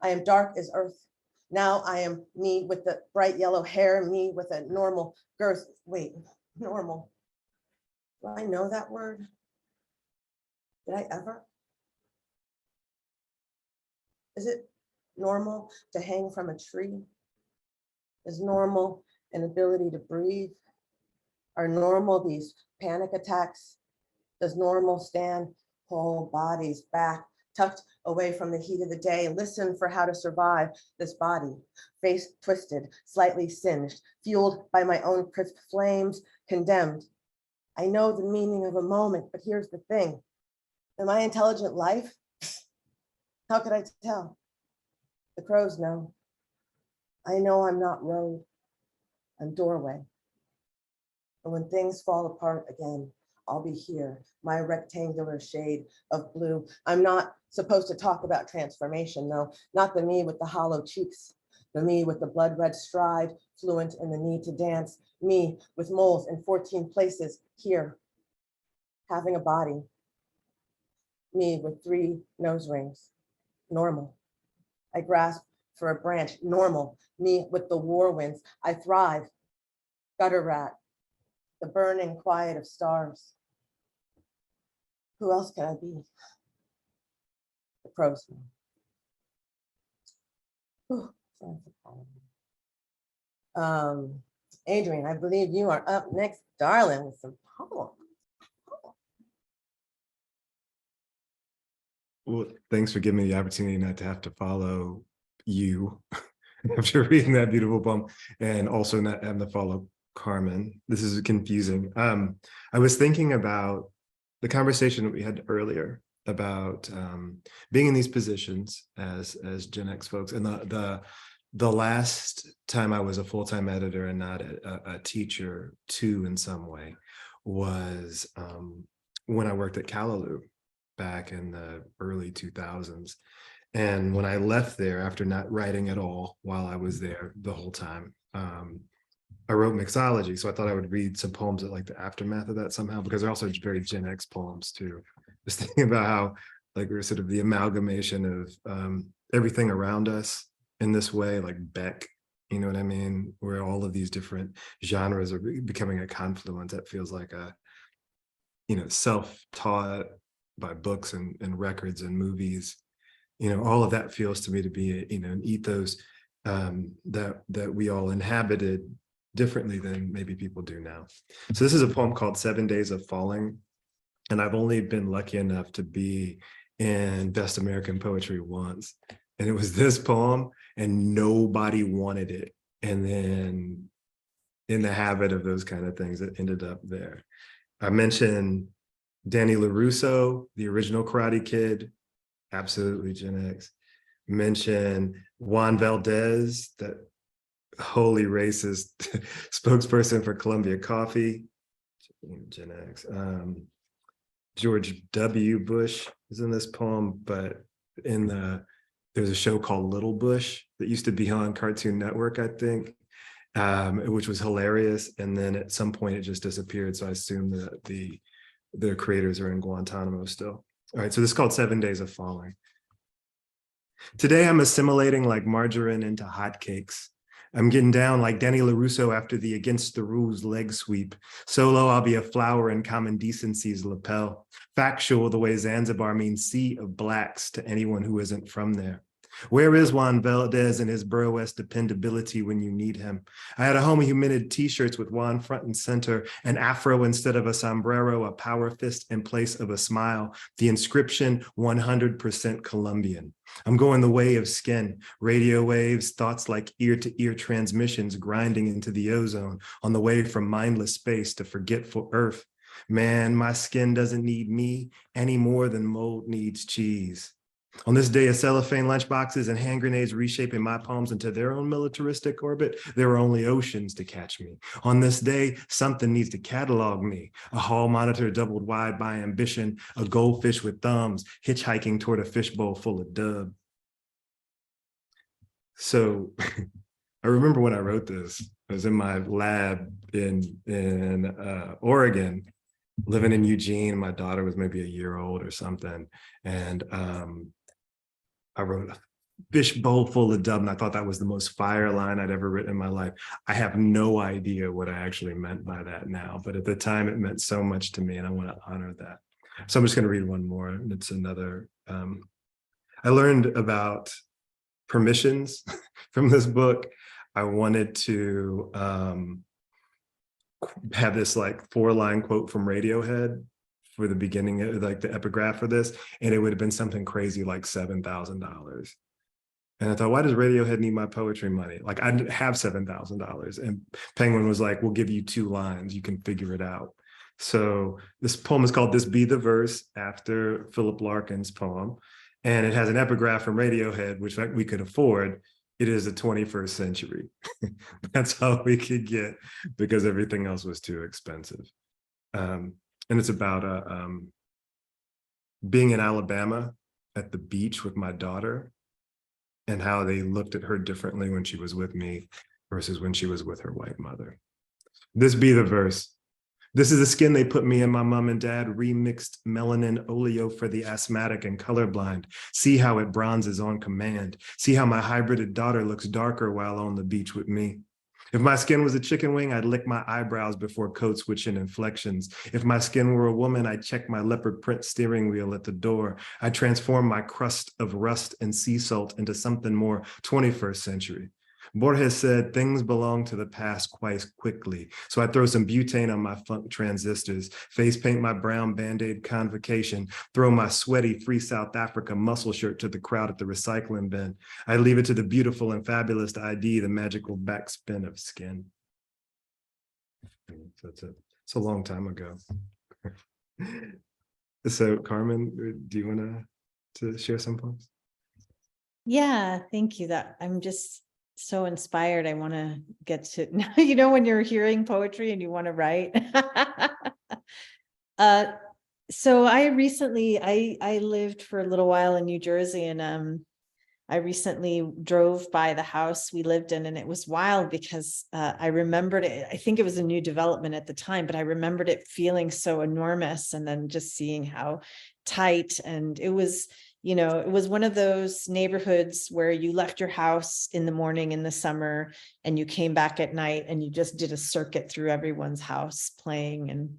I am dark as earth. Now I am me with the bright yellow hair, me with a normal girth. Wait, normal. Do I know that word? Did I ever? Is it normal to hang from a tree? Is normal an ability to breathe? Are normal these panic attacks? Does normal stand whole bodies back, tucked away from the heat of the day, listen for how to survive this body, face twisted, slightly singed, fueled by my own crisp flames, condemned. I know the meaning of a moment, but here's the thing. Am I intelligent life? How could I tell? The crows know. I know I'm not road, I'm doorway. And when things fall apart again, I'll be here, my rectangular shade of blue. I'm not supposed to talk about transformation, though, not the me with the hollow cheeks, the me with the blood red stride, fluent in the need to dance, me with moles in 14 places here, having a body, me with 3 nose rings, normal. I grasp for a branch, normal, me with the war winds, I thrive, gutter rat, the burning quiet of stars. Who else can I be? The pros. Adrian, I believe you are up next, darling, with some poems. Well, thanks for giving me the opportunity not to have to follow you after reading that beautiful poem, and also not having to follow Carmen. This is confusing. I was thinking about the conversation that we had earlier about being in these positions as GenX folks, and the last time I was a full-time editor and not a teacher too in some way was when I worked at Callaloo back in the early 2000s. And when I left there after not writing at all while I was there the whole time, I wrote mixology. So I thought I would read some poems at like the aftermath of that somehow, because they're also very Gen X poems too. Just thinking about how like we're sort of the amalgamation of everything around us in this way, like Beck, you know what I mean? Where all of these different genres are becoming a confluence that feels like a, you know, self-taught by books and records and movies. You know, all of that feels to me to be, you know, an ethos that we all inhabited differently than maybe people do now. So this is a poem called 7 Days of Falling. And I've only been lucky enough to be in Best American Poetry once. And it was this poem and nobody wanted it. And then in the habit of those kind of things, it ended up there. I mentioned Danny LaRusso, the original Karate Kid, absolutely Gen X. Mention Juan Valdez, that holy racist spokesperson for Columbia Coffee, Gen X. George W. Bush is in this poem, but there's a show called Little Bush that used to be on Cartoon Network, I think, which was hilarious. And then at some point it just disappeared. So I assume that the creators are in Guantanamo still. All right, so this is called 7 Days of Falling. Today I'm assimilating like margarine into hotcakes. I'm getting down like Danny LaRusso after the Against the Rules leg sweep. Solo, I'll be a flower in common decency's lapel. Factual the way Zanzibar means sea of blacks to anyone who isn't from there. Where is Juan Valdez and his Borough-esque dependability when you need him? I had a homie who minted t-shirts with Juan front and center, an afro instead of a sombrero, a power fist in place of a smile, the inscription 100% Colombian. I'm going the way of skin, radio waves, thoughts like ear-to-ear transmissions grinding into the ozone on the way from mindless space to forgetful earth. Man, my skin doesn't need me any more than mold needs cheese. On this day of cellophane lunchboxes and hand grenades reshaping my palms into their own militaristic orbit, there are only oceans to catch me. On this day, something needs to catalog me. A hall monitor doubled wide by ambition, a goldfish with thumbs, hitchhiking toward a fishbowl full of dub. So I remember when I wrote this, I was in my lab in Oregon, living in Eugene. My daughter was maybe a year old or something. And I wrote a fishbowl full of dub, and I thought that was the most fire line I'd ever written in my life. I have no idea what I actually meant by that now, but at the time it meant so much to me, and I want to honor that. So I'm just going to read one more, and it's another. I learned about permissions from this book. I wanted to have this like 4-line quote from Radiohead for the beginning, like the epigraph for this, and it would have been something crazy like $7,000. And I thought, why does Radiohead need my poetry money? Like, I have $7,000. And Penguin was like, we'll give you 2 lines, you can figure it out. So this poem is called This Be the Verse, after Philip Larkin's poem. And it has an epigraph from Radiohead, which we could afford. it is the 21st century. That's all we could get because everything else was too expensive. And it's about being in Alabama at the beach with my daughter and how they looked at her differently when she was with me versus when she was with her white mother. This be the verse. This is the skin they put me and my mom and dad, remixed melanin oleo for the asthmatic and colorblind. See how it bronzes on command. See how my hybrided daughter looks darker while on the beach with me. If my skin was a chicken wing, I'd lick my eyebrows before code switching inflections. If my skin were a woman, I'd check my leopard print steering wheel at the door. I'd transform my crust of rust and sea salt into something more 21st century. Borges said, things belong to the past quite quickly. So I throw some butane on my funk transistors, face paint my brown Band-Aid convocation, throw my sweaty Free South Africa muscle shirt to the crowd at the recycling bin. I leave it to the beautiful and fabulous to ID the magical backspin of skin. That's it. It's a long time ago. So Carmen, do you want to share some poems? Yeah, thank you. That I'm just so inspired. I want to get to, you know, when you're hearing poetry and you want to write. So I recently, I lived for a little while in New Jersey, and I recently drove by the house we lived in, and it was wild because I remembered it. I think it was a new development at the time, but I remembered it feeling so enormous, and then just seeing how tight. And it was, you know, it was one of those neighborhoods where you left your house in the morning in the summer and you came back at night and you just did a circuit through everyone's house playing.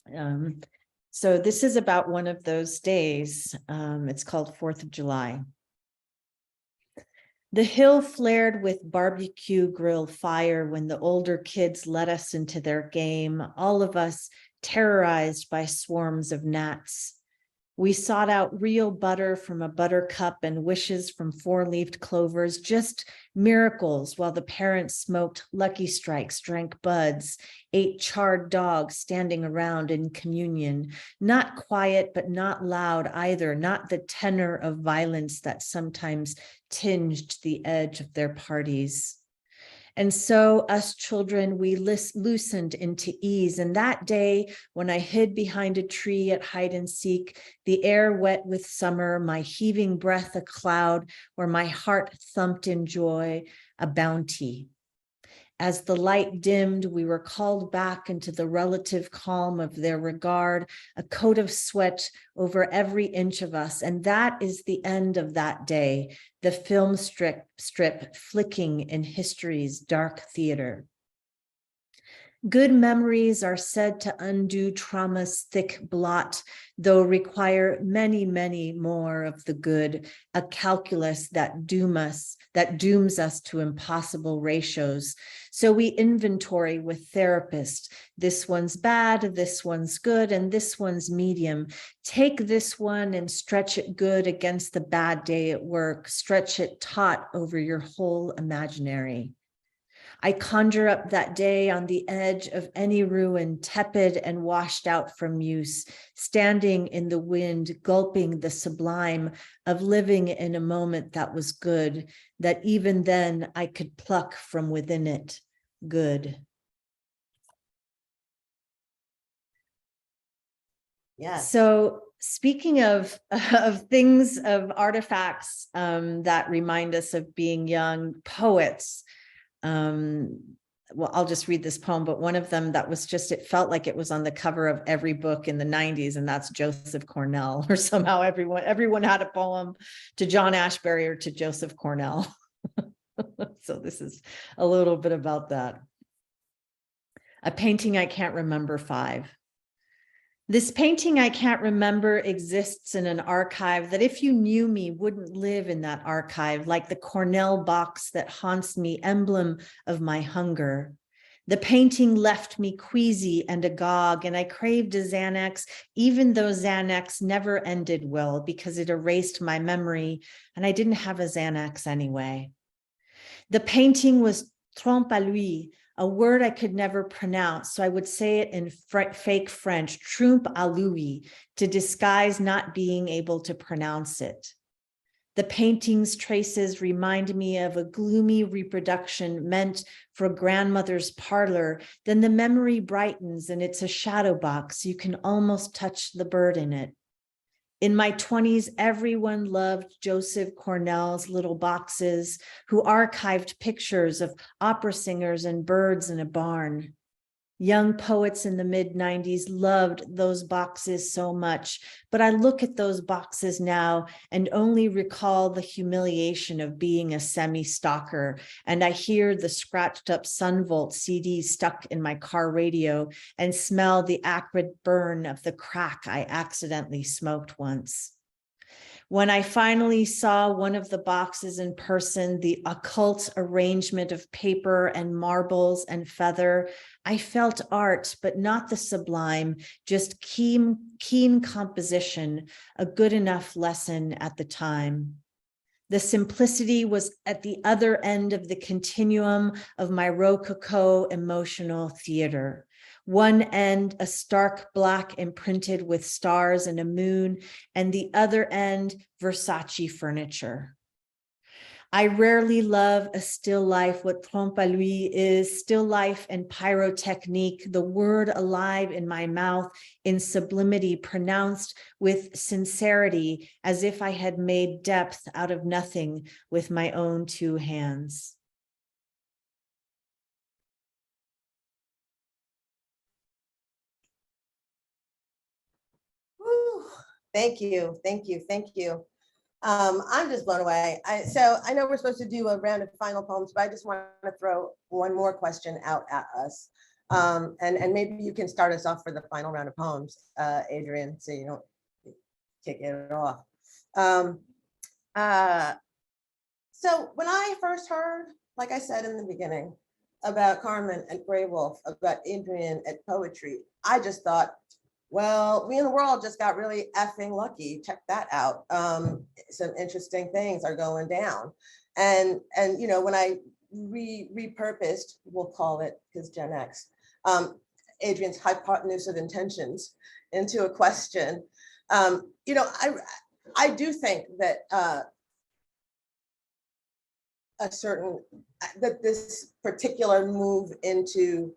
And so this is about one of those days. It's called 4th of July. The hill flared with barbecue grill fire when the older kids let us into their game, all of us terrorized by swarms of gnats. We sought out real butter from a buttercup and wishes from four-leaved clovers, just miracles, while the parents smoked Lucky Strikes, drank buds, ate charred dogs standing around in communion, not quiet, but not loud either, not the tenor of violence that sometimes tinged the edge of their parties. And so us children, we loosened into ease. And that day, when I hid behind a tree at hide and seek, the air wet with summer, my heaving breath a cloud, where my heart thumped in joy, a bounty. As the light dimmed, we were called back into the relative calm of their regard, a coat of sweat over every inch of us. And that is the end of that day, the film strip flicking in history's dark theater. Good memories are said to undo trauma's thick blot, though require many, many more of the good, a calculus that dooms us to impossible ratios. So we inventory with therapists. This one's bad, this one's good, and this one's medium. Take this one and stretch it good against the bad day at work. Stretch it taut over your whole imaginary. I conjure up that day on the edge of any ruin, tepid and washed out from use, standing in the wind, gulping the sublime of living in a moment that was good, that even then I could pluck from within it good. Yes. So speaking of things, of artifacts that remind us of being young, poets, well, I'll just read this poem, but one of them that was just, it felt like it was on the cover of every book in the 90s, and that's Joseph Cornell, or somehow everyone had a poem to John Ashbery or to Joseph Cornell. So this is a little bit about that. A painting I can't remember 5. This painting I can't remember exists in an archive that, if you knew me, wouldn't live in that archive, like the Cornell box that haunts me, emblem of my hunger. The painting left me queasy and agog, and I craved a Xanax, even though Xanax never ended well because it erased my memory, and I didn't have a Xanax anyway. The painting was trompe à l'oeil, a word I could never pronounce, so I would say it in fake French, trompe à l'oeil, to disguise not being able to pronounce it. The painting's traces remind me of a gloomy reproduction meant for grandmother's parlor. Then the memory brightens and it's a shadow box. You can almost touch the bird in it. In my 20s, everyone loved Joseph Cornell's little boxes, who archived pictures of opera singers and birds in a barn. Young poets in the mid-90s loved those boxes so much, but I look at those boxes now and only recall the humiliation of being a semi-stalker, and I hear the scratched up Sunvolt CD stuck in my car radio and smell the acrid burn of the crack I accidentally smoked once. When I finally saw one of the boxes in person, the occult arrangement of paper and marbles and feather, I felt art, but not the sublime, just keen composition, a good enough lesson at the time. The simplicity was at the other end of the continuum of my Rococo emotional theater. One end, a stark black imprinted with stars and a moon, and the other end, Versace furniture. I rarely love a still life. What Trompe à lui is still life and pyrotechnique, the word alive in my mouth in sublimity, pronounced with sincerity, as if I had made depth out of nothing with my own two hands. Whew. Thank you, thank you, thank you. I'm just blown away. So I know we're supposed to do a round of final poems, but I just want to throw one more question out at us. And maybe you can start us off for the final round of poems, Adrian, so you don't kick it off. So when I first heard, like I said in the beginning, about Carmen at Graywolf, about Adrian at Poetry, I just thought, well, we in the world just got really effing lucky. Check that out. Some interesting things are going down. And you know, when I repurposed, we'll call it, because GenX, Adrian's hypotenuse of intentions into a question, you know, I do think that this particular move into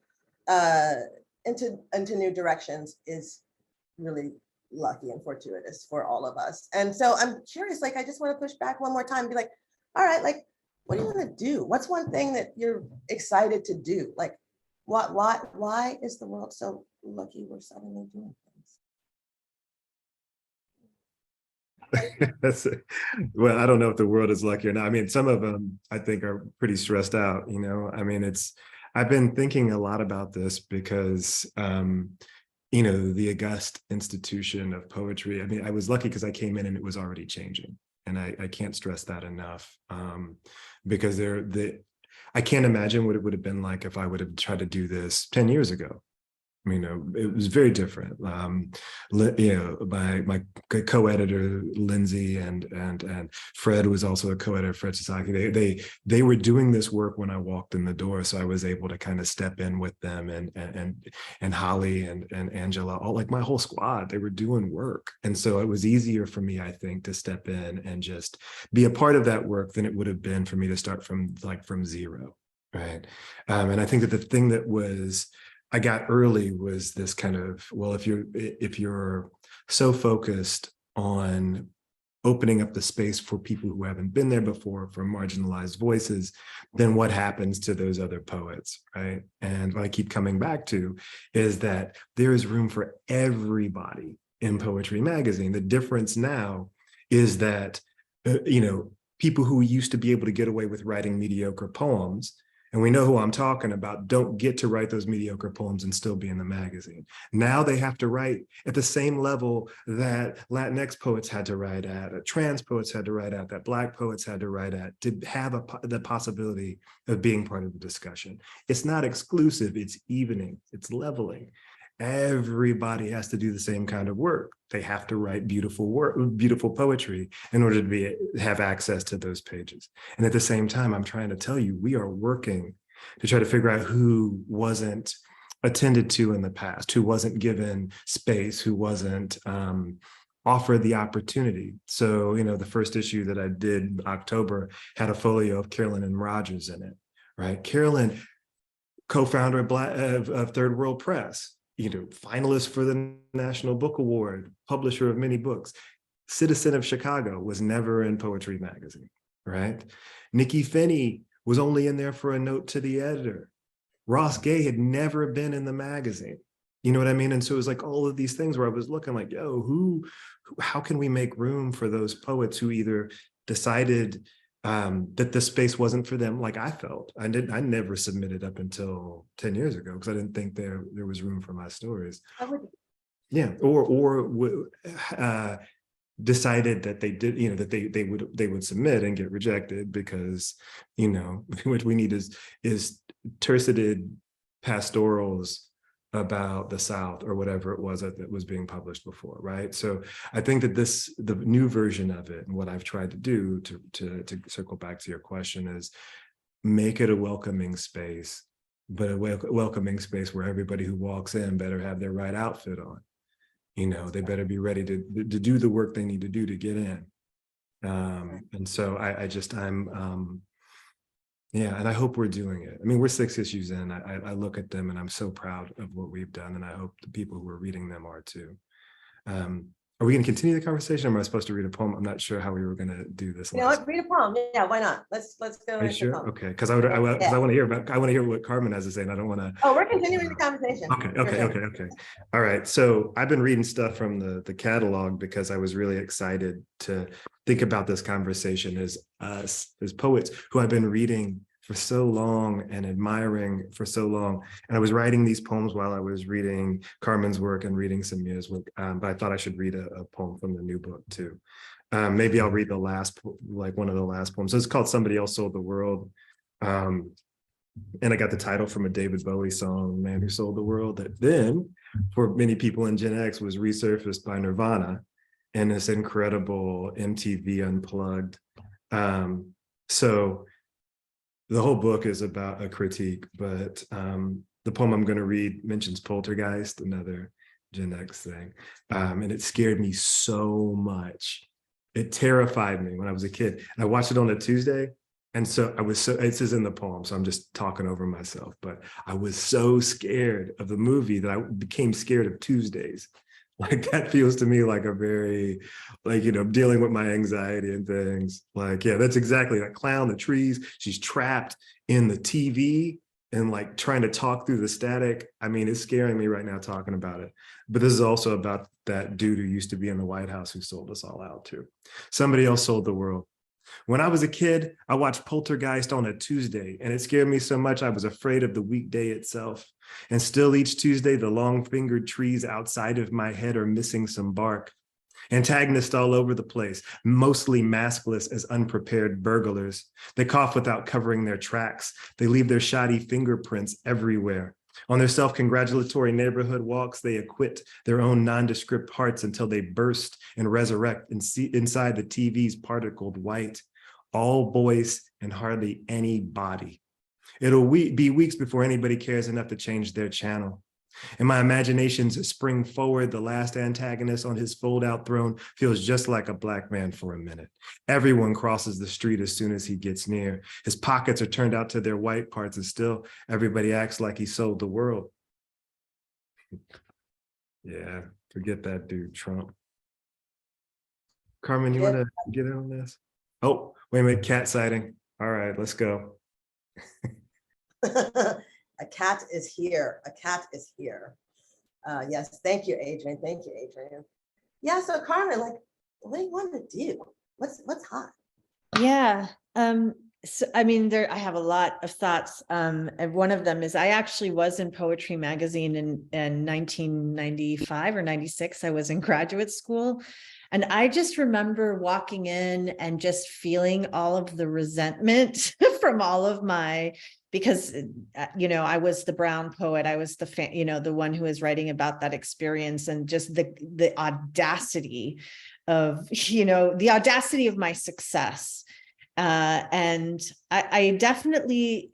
new directions is really lucky and fortuitous for all of us. And so I'm curious, like, I just want to push back one more time and be like, all right, like, what do you want to do? What's one thing that you're excited to do? Like, why is the world so lucky we're suddenly doing things? Well, I don't know if the world is lucky or not. I mean, some of them I think are pretty stressed out, you know. I mean, I've been thinking a lot about this because, you know, the august institution of poetry, I mean, I was lucky because I came in and it was already changing. And I can't stress that enough, because I can't imagine what it would have been like if I would have tried to do this 10 years ago. You know, it was very different. You know, my co-editor Lindsay and Fred was also a co-editor. Fred Sasaki. They were doing this work when I walked in the door, so I was able to kind of step in with them, and Holly and Angela, all, like, my whole squad. They were doing work, and so it was easier for me, I think, to step in and just be a part of that work than it would have been for me to start from zero, right? And I think that the thing that I got early was this kind of, well, if you're so focused on opening up the space for people who haven't been there before, for marginalized voices, then what happens to those other poets, right? And what I keep coming back to is that there is room for everybody in Poetry Magazine. The difference now is that, you know, people who used to be able to get away with writing mediocre poems, and we know who I'm talking about, don't get to write those mediocre poems and still be in the magazine. Now they have to write at the same level that Latinx poets had to write at, trans poets had to write at, that Black poets had to write at, to have the possibility of being part of the discussion. It's not exclusive, it's evening, it's leveling. Everybody has to do the same kind of work. They have to write beautiful work, beautiful poetry in order to have access to those pages. And at the same time, I'm trying to tell you, we are working to try to figure out who wasn't attended to in the past, who wasn't given space, who wasn't offer the opportunity. So, the first issue that I did October had a folio of Carolyn and Rogers in it, right? Carolyn, co-founder of Third World Press, finalist for the National Book Award, publisher of many books, citizen of Chicago, was never in Poetry magazine, right? Nikki Finney was only in there for a note to the editor. Ross Gay had never been in the magazine. You know what I mean? And so it was like all of these things where I was looking like, how can we make room for those poets who either decided that the space wasn't for them, like I felt. I never submitted up until 10 years ago because I didn't think there was room for my stories. Yeah, or decided that they did, that they would submit and get rejected because, what we need is terceted pastorals about the South or whatever it was that was being published before, right? So I think that the new version of it, and what I've tried to do to circle back to your question, is make it a welcoming space, but a welcoming space where everybody who walks in better have their right outfit on. They better be ready to do the work they need to do to get in. And so and I hope we're doing it. I mean, we're 6 issues in. I look at them and I'm so proud of what we've done, and I hope the people who are reading them are too. Are we going to continue the conversation? Or am I supposed to read a poem? I'm not sure how we were going to do this. What? Read a poem. Yeah, why not? Let's go. Are you sure? Okay, because I want to hear what Carmen has to say, and I don't want to. Oh, we're continuing the conversation. Okay. All right. So I've been reading stuff from the catalog because I was really excited to think about this conversation as us, as poets who I've been reading for so long and admiring for so long. And I was writing these poems while I was reading Carmen's work and reading Samiya's work, but I thought I should read a poem from the new book too. Maybe I'll read one of the last poems. So it's called Somebody Else Sold the World. And I got the title from a David Bowie song, Man Who Sold the World, that then for many people in Gen X was resurfaced by Nirvana in this incredible MTV Unplugged. So the whole book is about a critique, but the poem I'm going to read mentions poltergeist, another Gen X thing. And it scared me so much. It terrified me when I was a kid. And I watched it on a Tuesday. And so this is in the poem, so I'm just talking over myself, but I was so scared of the movie that I became scared of Tuesdays. Like that feels to me like a very, dealing with my anxiety and things. Like, yeah, that's exactly that clown, the trees. She's trapped in the TV and trying to talk through the static. I mean, it's scaring me right now talking about it. But this is also about that dude who used to be in the White House who sold us all out too. Somebody else sold the world. When I was a kid, I watched Poltergeist on a Tuesday, and it scared me so much I was afraid of the weekday itself. And still each Tuesday, the long-fingered trees outside of my head are missing some bark. Antagonists all over the place, mostly maskless as unprepared burglars. They cough without covering their tracks. They leave their shoddy fingerprints everywhere. On their self-congratulatory neighborhood walks, they acquit their own nondescript hearts until they burst and resurrect inside the TV's particled white. All voice and hardly any body. It'll be weeks before anybody cares enough to change their channel. In my imaginations spring forward, the last antagonist on his fold-out throne feels just like a Black man for a minute. Everyone crosses the street as soon as he gets near. His pockets are turned out to their white parts, and still everybody acts like he sold the world. Yeah, forget that dude, Trump. Carmen, you want to get in on this? Oh, wait a minute, cat sighting. All right, let's go. A cat is here. A cat is here. Yes, thank you, Adrian. Thank you, Adrian. Yeah, so Carmen, what do you want to do? What's hot? Yeah. So, I mean, I have a lot of thoughts. And one of them is I actually was in Poetry magazine in 1995 or 96. I was in graduate school. And I just remember walking in and just feeling all of the resentment from all of because, I was the brown poet. I was the one who was writing about that experience, and just the audacity of, the audacity of my success. And I definitely,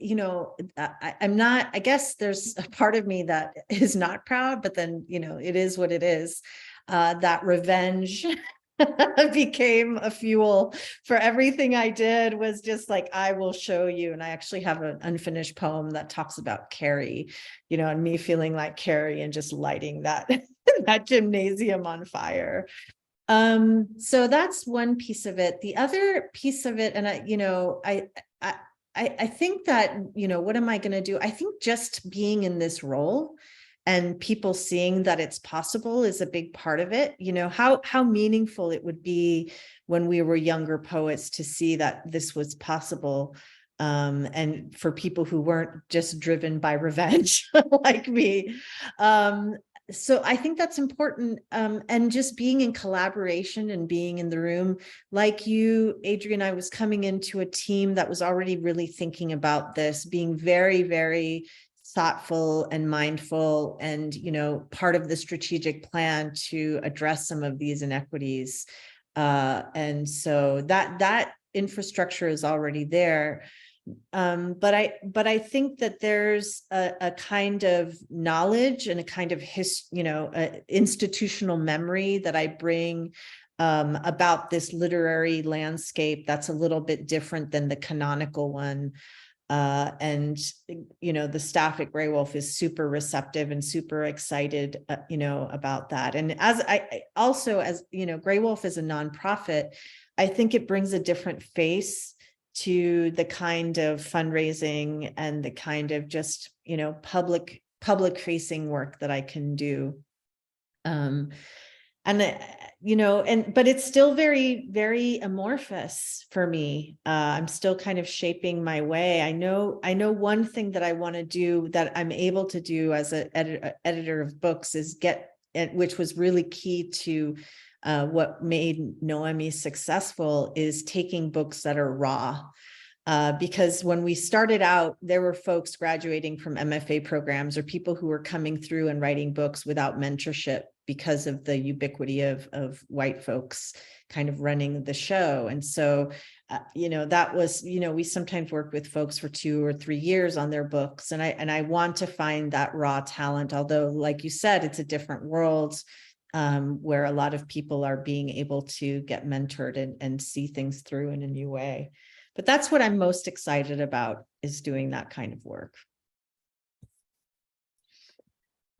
I'm not, I guess there's a part of me that is not proud, but then, it is what it is. that revenge became a fuel for everything I did. Was just like, I will show you. And I actually have an unfinished poem that talks about Carrie, you know, and me feeling like Carrie and just lighting that that gymnasium on fire. So that's one piece of it. The other piece of it, and I think that, you know, what am I going to do? I think just being in this role and people seeing that it's possible is a big part of it. You know, how meaningful it would be when we were younger poets to see that this was possible. And for people who weren't just driven by revenge like me. So I think that's important. And just being in collaboration and being in the room, like you, Adrian, I was coming into a team that was already really thinking about this, being very, very thoughtful and mindful, and, you know, part of the strategic plan to address some of these inequities. And so that infrastructure is already there. But I think that there's a kind of knowledge and a kind of institutional memory that I bring about this literary landscape that's a little bit different than the canonical one. And, you know, the staff at Graywolf is super receptive and super excited, you know, about that. And as you know, Graywolf is a nonprofit, I think it brings a different face to the kind of fundraising and the kind of just, you know, public facing work that I can do. You know, but it's still very, very amorphous for me. I'm still kind of shaping my way. I know one thing that I want to do, that I'm able to do as an editor of books, is which was really key to what made Noemi successful, is taking books that are raw. Because when we started out, there were folks graduating from MFA programs or people who were coming through and writing books without mentorship because of the ubiquity of white folks kind of running the show. And so, you know, that was, you know, we sometimes worked with folks for 2 or 3 years on their books. And I want to find that raw talent, although, like you said, it's a different world where a lot of people are being able to get mentored and see things through in a new way. But that's what I'm most excited about, is doing that kind of work.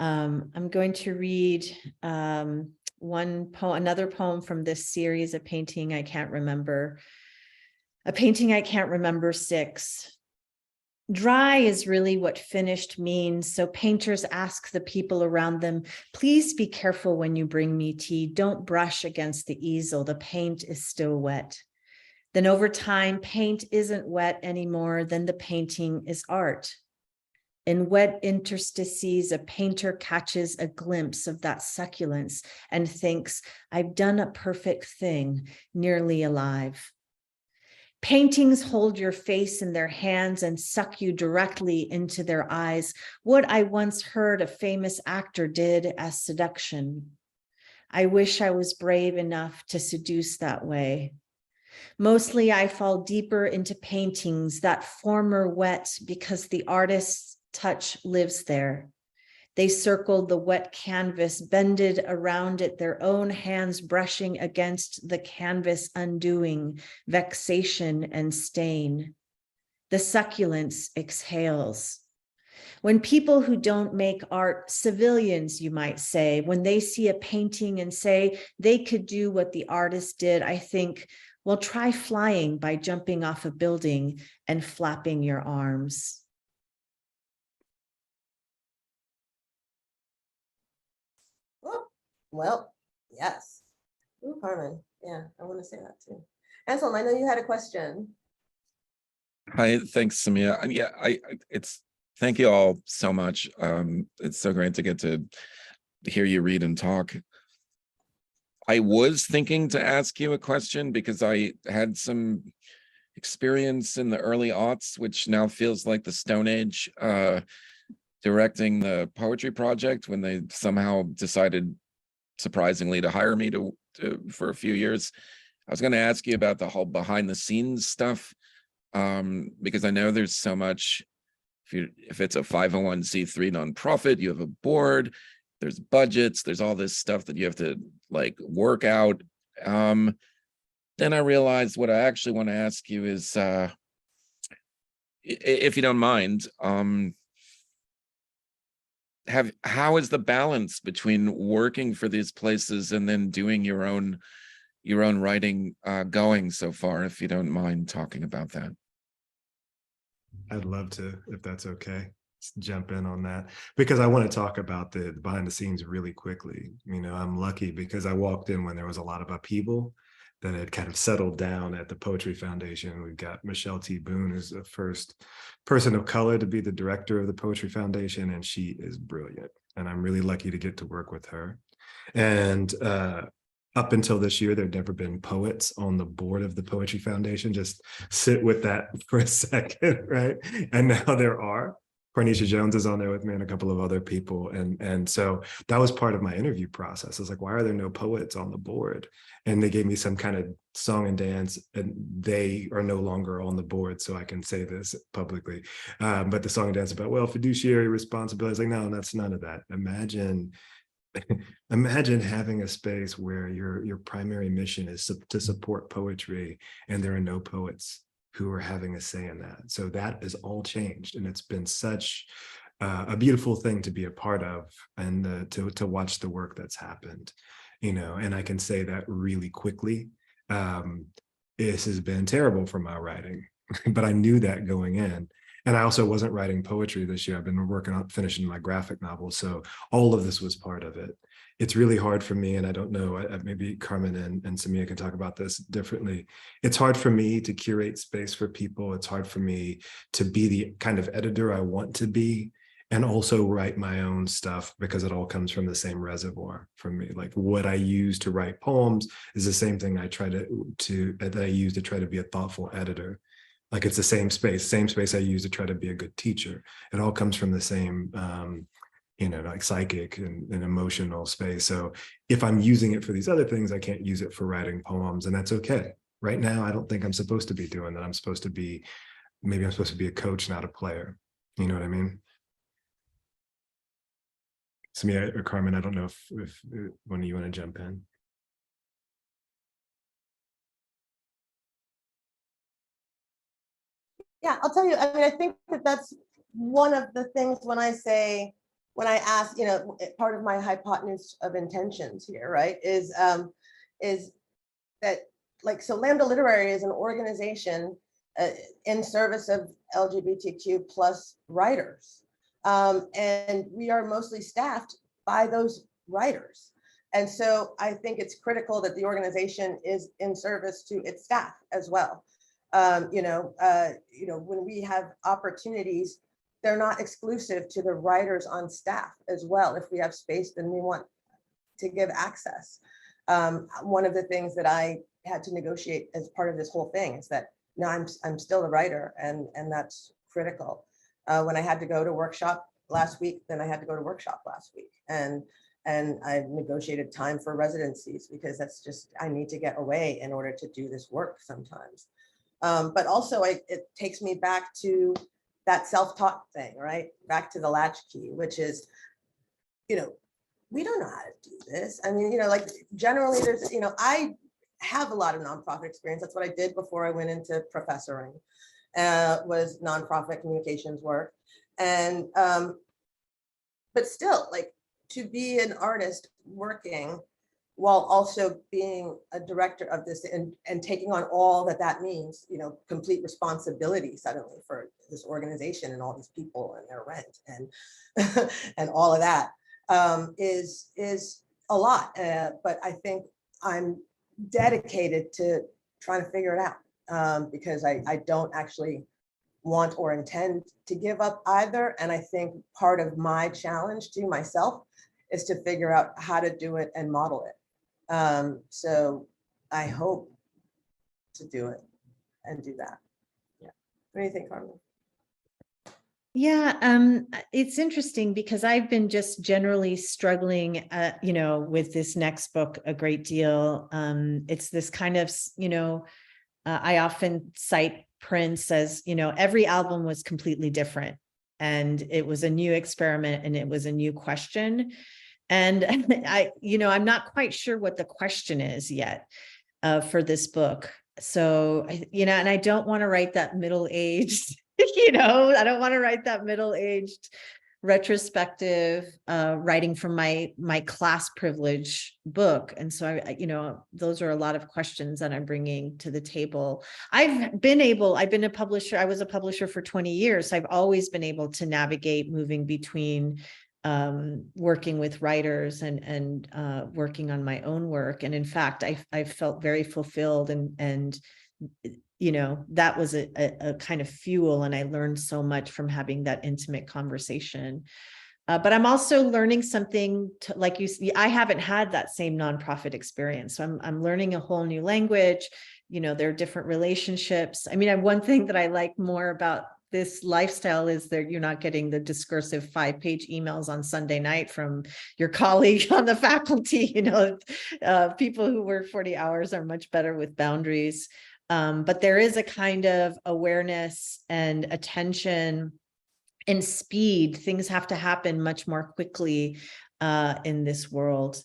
I'm going to read another poem from this series, A Painting I Can't Remember 6. Dry is really what finished means, so painters ask the people around them, please be careful when you bring me tea. Don't brush against the easel, the paint is still wet. Then over time, paint isn't wet anymore, then the painting is art. In wet interstices, a painter catches a glimpse of that succulence and thinks, I've done a perfect thing, nearly alive. Paintings hold your face in their hands and suck you directly into their eyes, what I once heard a famous actor did as seduction. I wish I was brave enough to seduce that way. Mostly I fall deeper into paintings that former wet because the artist's touch lives there. They circled the wet canvas, bended around it, their own hands brushing against the canvas, undoing vexation and stain. The succulence exhales. When people who don't make art, civilians, you might say, when they see a painting and say they could do what the artist did, I think, well, try flying by jumping off a building and flapping your arms. Oh, well, yes. Ooh, Carmen. Yeah, I want to say that too. Anselm, I know you had a question. Hi, thanks, Samiya. Yeah, thank you all so much. It's so great to get to hear you read and talk. I was thinking to ask you a question because I had some experience in the early aughts, which now feels like the Stone Age, directing the poetry project when they somehow decided, surprisingly, to hire me for a few years. I was going to ask you about the whole behind the scenes stuff, because I know there's so much. If it's a 501c3 nonprofit, you have a board. there's budgets, there's all this stuff that you have to like work out. Then I realized what I actually want to ask you is, if you don't mind, how is the balance between working for these places and then doing your own writing going so far, if you don't mind talking about that? I'd love to, if that's okay, jump in on that, because I want to talk about the behind the scenes really quickly. You know, I'm lucky because I walked in when there was a lot of upheaval that had kind of settled down at the Poetry Foundation. We've got Michelle T. Boone, who's the first person of color to be the director of the Poetry Foundation, and she is brilliant. And I'm really lucky to get to work with her. And up until this year, there'd never been poets on the board of the Poetry Foundation. Just sit with that for a second, right? And now there are. Cornisha Jones is on there with me and a couple of other people. And so that was part of my interview process. I was like, why are there no poets on the board? And they gave me some kind of song and dance, and they are no longer on the board, so I can say this publicly. But the song and dance about, well, fiduciary responsibility. I was like, no, that's none of that. Imagine having a space where your primary mission is to support poetry, and there are no poets who are having a say in that. So that is all changed, and it's been such a beautiful thing to be a part of, and to watch the work that's happened, you know. And I can say that really quickly. This has been terrible for my writing, but I knew that going in. And I also wasn't writing poetry this year. I've been working on finishing my graphic novel. So all of this was part of it. It's really hard for me, and I don't know, maybe Carmen and Samiya can talk about this differently. It's hard for me to curate space for people. It's hard for me to be the kind of editor I want to be, and also write my own stuff, because it all comes from the same reservoir for me. Like what I use to write poems is the same thing I use to try to be a thoughtful editor. Like it's the same space I use to try to be a good teacher. It all comes from the same, like psychic and emotional space. So if I'm using it for these other things, I can't use it for writing poems, and that's okay. Right now, I don't think I'm supposed to be doing that. Maybe I'm supposed to be a coach, not a player. You know what I mean? Samiya or Carmen, I don't know if one of you want to jump in. Yeah, I'll tell you, I mean, I think that's one of the things when I ask, part of my hypotenuse of intentions here, right, is that, like, so Lambda Literary is an organization in service of LGBTQ plus writers. And we are mostly staffed by those writers. And so I think it's critical that the organization is in service to its staff as well. When we have opportunities, they're not exclusive to the writers on staff as well. If we have space, then we want to give access. One of the things that I had to negotiate as part of this whole thing is that, no, I'm still a writer, and that's critical. When I had to go to workshop last week, then I had to go to workshop last week. And I negotiated time for residencies, because that's just, I need to get away in order to do this work sometimes. But also it takes me back to that self-taught thing, right? Back to the latchkey, which is, we don't know how to do this. I mean, like generally there's, I have a lot of nonprofit experience. That's what I did before I went into professoring, was nonprofit communications work. And, but still, like, to be an artist working while also being a director of this and taking on all that means, complete responsibility suddenly for this organization and all these people and their rent and and all of that is a lot. But I think I'm dedicated to trying to figure it out, because I don't actually want or intend to give up either. And I think part of my challenge to myself is to figure out how to do it and model it. So I hope to do it and do that. Yeah. What do you think, Carmen? Yeah, it's interesting because I've been just generally struggling, with this next book a great deal. It's this kind of, I often cite Prince as, every album was completely different, and it was a new experiment, and it was a new question. And I'm not quite sure what the question is yet for this book. So, and I don't want to write that middle-aged, I don't want to write that middle-aged retrospective writing from my class privilege book. And so those are a lot of questions that I'm bringing to the table. I've been a publisher. I was a publisher for 20 years. So I've always been able to navigate moving between working with writers and working on my own work. And in fact, I felt very fulfilled and that was a kind of fuel. And I learned so much from having that intimate conversation. But I'm also learning something like you see, I haven't had that same nonprofit experience. So I'm learning a whole new language. There are different relationships. I mean, one thing that I like more about this lifestyle is that you're not getting the discursive 5-page emails on Sunday night from your colleague on the faculty. People who work 40 hours are much better with boundaries. But there is a kind of awareness and attention and speed. Things have to happen much more quickly in this world.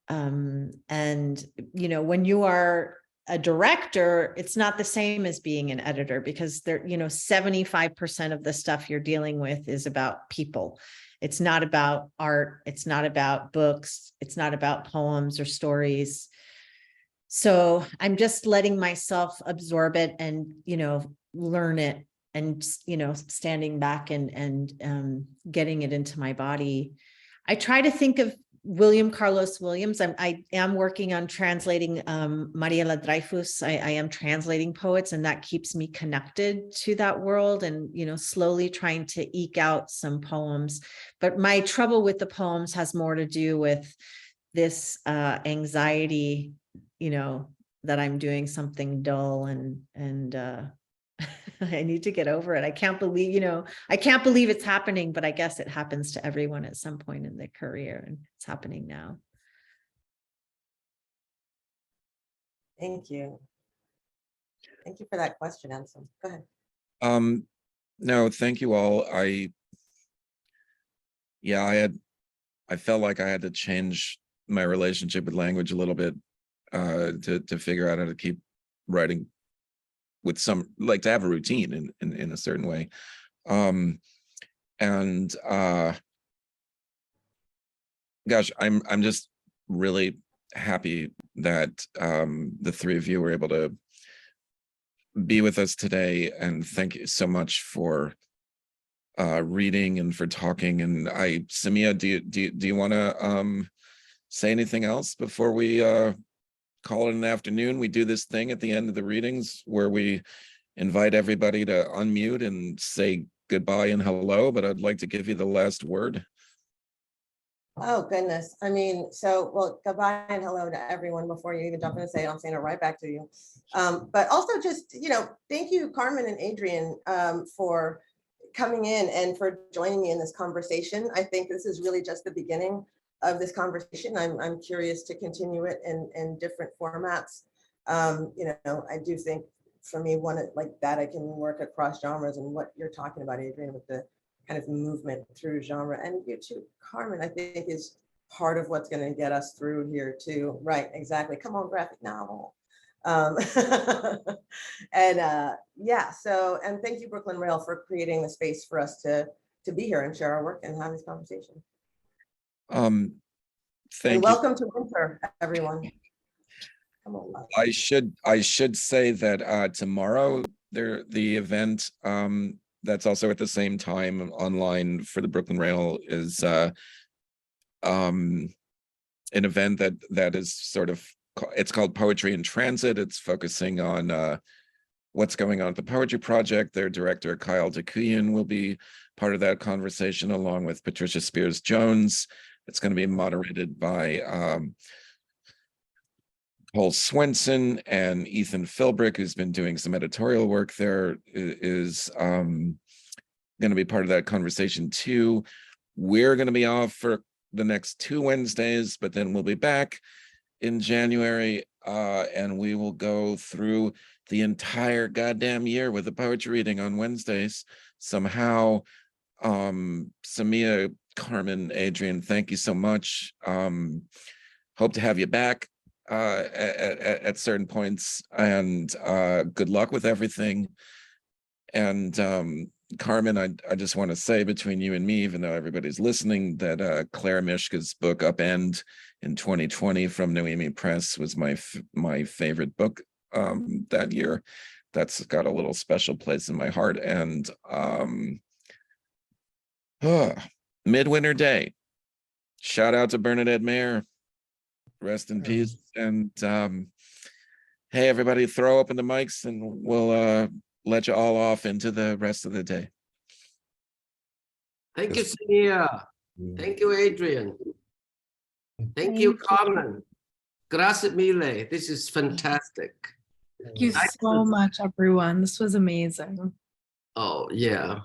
And, when you are a director, it's not the same as being an editor, because 75% of the stuff you're dealing with is about people. It's not about art. It's not about books. It's not about poems or stories. So I'm just letting myself absorb it and, learn it and, standing back and getting it into my body. I try to think of William Carlos Williams. I am working on translating Mariela Dreyfus. I am translating poets, and that keeps me connected to that world and, slowly trying to eke out some poems. But my trouble with the poems has more to do with this anxiety, that I'm doing something dull and I need to get over it. I can't believe it's happening, but I guess it happens to everyone at some point in their career, and it's happening now. Thank you. Thank you for that question, Anselm. Go ahead. No, thank you all. I felt like I had to change my relationship with language a little bit to figure out how to keep writing with some, like, to have a routine in a certain way. Gosh, I'm just really happy that the three of you were able to be with us today, and thank you so much for reading and for talking. And Samiya, do you want to say anything else before we call it an afternoon? We do this thing at the end of the readings where we invite everybody to unmute and say goodbye and hello, but I'd like to give you the last word. Oh, goodness. I mean, well, goodbye and hello to everyone before you even jump in and say it. I'm saying it right back to you. But also just, thank you, Carmen and Adrian, for coming in and for joining me in this conversation. I think this is really just the beginning of this conversation. I'm curious to continue it in different formats. I do think for me, like that, I can work across genres, and what you're talking about, Adrian, with the kind of movement through genre, and you too, Carmen, I think is part of what's going to get us through here too. Right, exactly. Come on, graphic novel. And thank you, Brooklyn Rail, for creating the space for us to be here and share our work and have this conversation. Thank you. Welcome to winter, everyone. Come on. I should say that tomorrow the event that's also at the same time online for the Brooklyn Rail is an event that is sort of, it's called Poetry in Transit. It's focusing on what's going on at the Poetry Project. Their director, Kyle DeCuyan, will be part of that conversation, along with Patricia Spears-Jones. It's going to be moderated by Paul Swenson, and Ethan Philbrick, who's been doing some editorial work there, is going to be part of that conversation too. We're going to be off for the next 2 Wednesdays, but then we'll be back in January, and we will go through the entire goddamn year with a poetry reading on Wednesdays somehow. Samiya, Carmen, Adrian, thank you so much. Hope to have you back at certain points, and good luck with everything. And Carmen, I just want to say, between you and me, even though everybody's listening, that Claire Mishka's book Upend in 2020 from Noemi Press was my favorite book that year. That's got a little special place in my heart. And Midwinter Day. Shout out to Bernadette Mayer. Rest in peace. And hey, everybody, throw open the mics and we'll let you all off into the rest of the day. Thank you, Samiya. Thank you, Adrian. Thank you, Carmen. Grazie mille. This is fantastic. Thank you so much, everyone. This was amazing. Oh, yeah.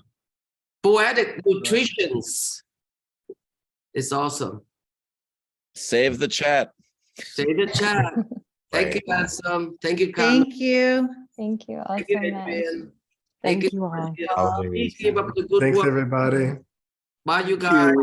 Poetic nutritions is awesome. Save the chat. Say the chat. Thank you, Ransom. Thank you, Carmen. Thank you. Thank you all Thank you, so much. Adrian. Thank you all. Keep up the good Thanks, work. everybody. Bye, you guys.